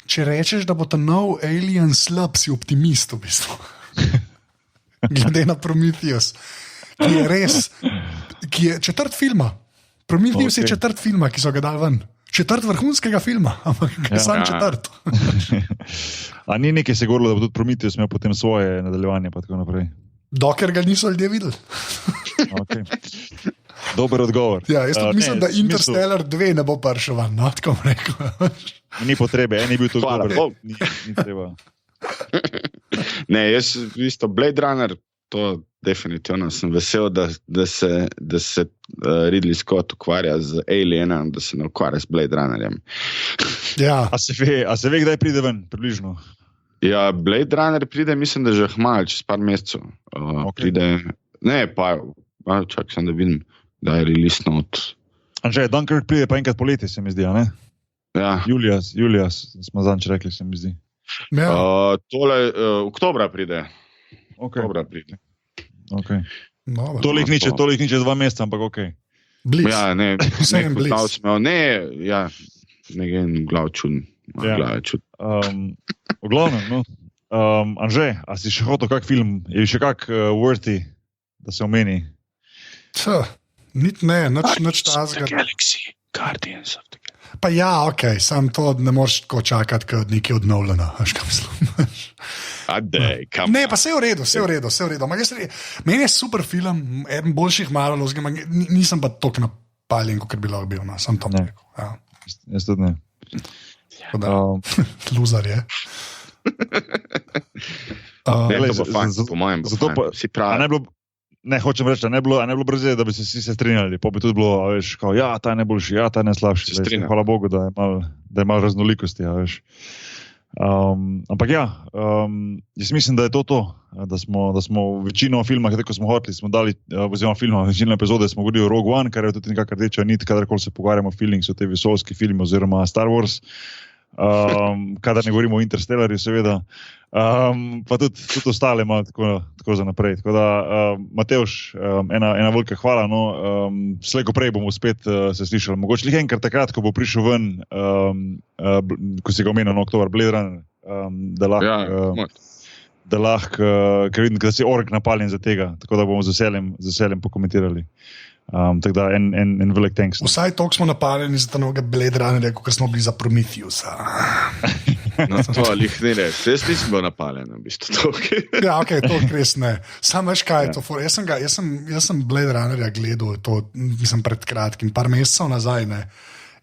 če rečeš, da bo ta nov Alien slab, si optimist v bistvu. Glede na Prometheus, ki je res, ki je četrt filma. Prometheus je četrt filma, ki so ga dali ven. Četrt vrhunskega filma, ampak sam četrt. A ni nekaj se govorilo, da bo tudi Prometheus imel potem svoje nadaljevanje pa tako naprej? Dokler ga niso ljudje videli. Okay. Dober odgovor. Ja, jaz mislim, da Interstellar 2 ne bo prišel van, no, tako bom rekel. Ni potrebe, en je bil tudi dober. Ni treba. Ne, jaz v isto Blade Runner, to definitivno sem vesel, da se Ridley Scott ukvarja z Alienom, da se ne ukvarja z Blade Runnerjem. Ja. A se ve, kdaj pride ven, približno? Ja, Blade Runner pride, mislim, da že hmal, čez par mesecev. Okay. Čak sem, da vidim, da je release note. Anže, Dunkirk pride pa enkrat poleti, se mi zdi, a ne? Ja. Julija, smo zanč rekli, se mi zdi. Ja. Tole, oktobra pride. Okay. Oktobra pride. Okay. No, tolik ni čez 2 meseca, ampak okej. Bliz. Ja, ne, Vsem bliz. Ne gem glav čuden. Ja. V glavnem, no. Anže, a si še hotel kak film? Je še kak worthy, da se omeni? Nič ne, nič tazga. Galaxy, Guardians of the Galaxy. Pa ja, ok, sam to ne moreš tako čakati, kot nekaj odnovljeno. Ne, pa vse je v redu. Meni je super film, eden boljših malo, nisem pa toliko napaljen, kot bi lahko bil. No, sem to rekel. Ja. Jaz tudi ne. Loser je. Po mojem, si pravi. Ne, hočem reči, ne bilo brzo, da bi se vsi strinjali. Pa bi tudi bilo, veš, kao, ja, ta je najboljši, ja, ta je najslabši. Hvala Bogu, da je malo raznolikosti, ja, veš. Ampak ja, jaz mislim, da je to, da smo večino filma, ko smo hoteli, smo dali, oziroma filma, večino epizode smo govorili o Rogue One, kar je tudi nekakor rdeča nit, kadarkoli se pogovarjamo o filmih, so te vesoljski filmi oziroma Star Wars, kadar ne govorimo o Interstellarju, seveda, pa tudi ostale malo tako za naprej. Tako da, Matevž, ena velika hvala, no, slej ko prej bomo spet se slišali. Mogoče lih enkrat takrat, ko bo prišel ven, ko si ga omenil na oktober, Blade Runner, da lahko, ker vidim, da si org napaljen za tega, tako da bomo z veseljem pokomentirali. Tako da en velik thanks. Vsaj toliko smo napaljeni za ta novega Blade Runnerja, kot smo bili za Prometheusa. No, to lih ne res. Jaz nisem bil napaljen, v bistvu toliko. Ja, ok, to res ne. Sam veš kaj je to. Jaz sem Blade Runnerja gledal, to mislim pred kratkim, par mesecev nazaj, ne.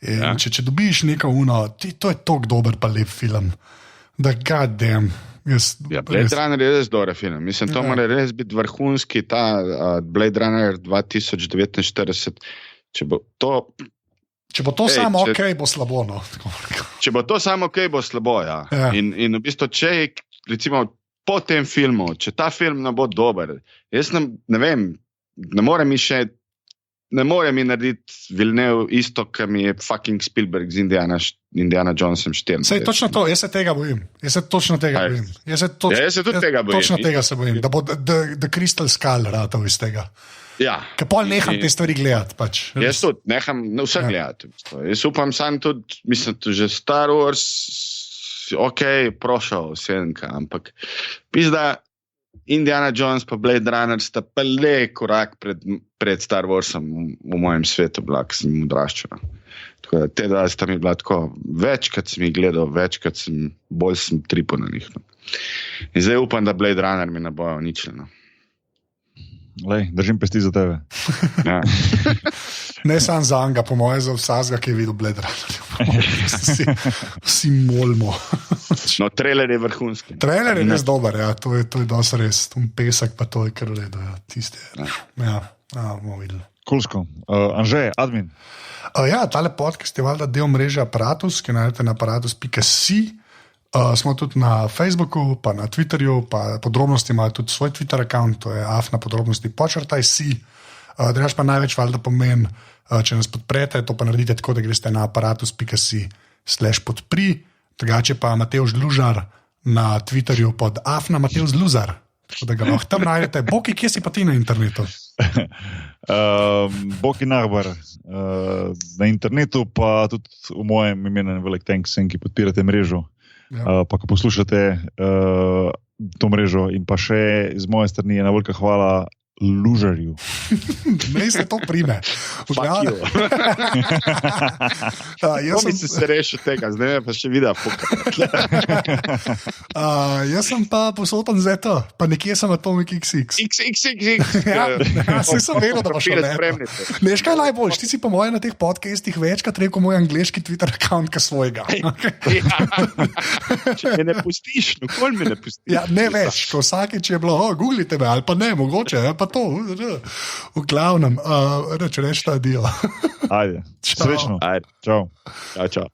Ja. Če dobiš neko to je toliko dober pa lep film, da god damn. Blade Runner je res dober film. Mislim, to mora res biti vrhunski, ta Blade Runner 2049. Če bo to samo ok, bo slabo. No. Če bo to samo ok, bo slabo, ja. In v bistvu, če recimo po tem filmu, če ta film ne bo dober, jaz ne vem, ne more mi narediti Villeneuve isto, kar mi je fucking Spielberg z Indiana Jonesom 4. Sej, točno to, jaz se tega bojim. Jaz se tudi tega bojim. Točno tega se bojim, da bo The Crystal Skull ratov iz tega. Ja. Ker pol neham te stvari gledati. Pač. Jaz tudi neham vse gledati. Jaz upam sam tudi, mislim, že Star Wars, ok, prošel vsenka, ampak pizda Indiana Jones pa Blade Runner sta pa le korak pred Star Warsom v mojem svetu bila, ki sem odraščal. Tako da te dva sta mi bila tako, večkrat sem jih gledal, bolj sem tripal na njih. No. In zdaj upam, da Blade Runner mi ne bojo ničljeno. Lej, držim pesti za tebe. Ja. Ne sam za Anga, po moje za vsazga, ki je videl Blade Runner. Vsi molmo. No, trailer je vrhunski. Trailer je res dober, ja, to je dosti res. Pesek pa to je kar ledo, ja, tiste. Ja, bomo videli. Kulsko. Anže, admin. Ja, tale podcast je valjda del mreže Apparatus, ki najdete na apparatus.si. Smo tudi na Facebooku, pa na Twitterju, pa podrobnosti imajo tudi svoj Twitter račun, to je afna_si. Drugač pa največ valjda pomeni, če nas podprete, to pa naredite tako, da greste na apparatus.si/podpri. Drugače pa Matevž Lužar na Twitterju pod afna Matevž Luzar. Tako da ga lahko tam najdete. Boki, kje si pa ti na internetu? Boki Nahbar na internetu, pa tudi v mojem imenu velik thanks vsem, ki podpirate mrežo. Ja. Pa ko poslušate to mrežo in pa še z moje strani ena velika hvala Lužarju. Ne se to prime. Jaz sem se rešil tega, zdaj pa še videl. Jaz sem pa posoten zeto, pa nekje sem Atomic XX. XXX. Ja, sem vedel, da boš šel neto. Veš kaj najboljš, ti si po mojem na teh podcastih večkrat rekel moj angliški Twitter account ka svojega. Če me ne pustiš, nikoli me ne pustiš. Ja, ne veš, ko vsakeč je bilo, googlite me, ali pa ne, mogoče, pa to, v glavnem, če reš ta dio. Ajde, srečno. Ajde. Čau. Čau.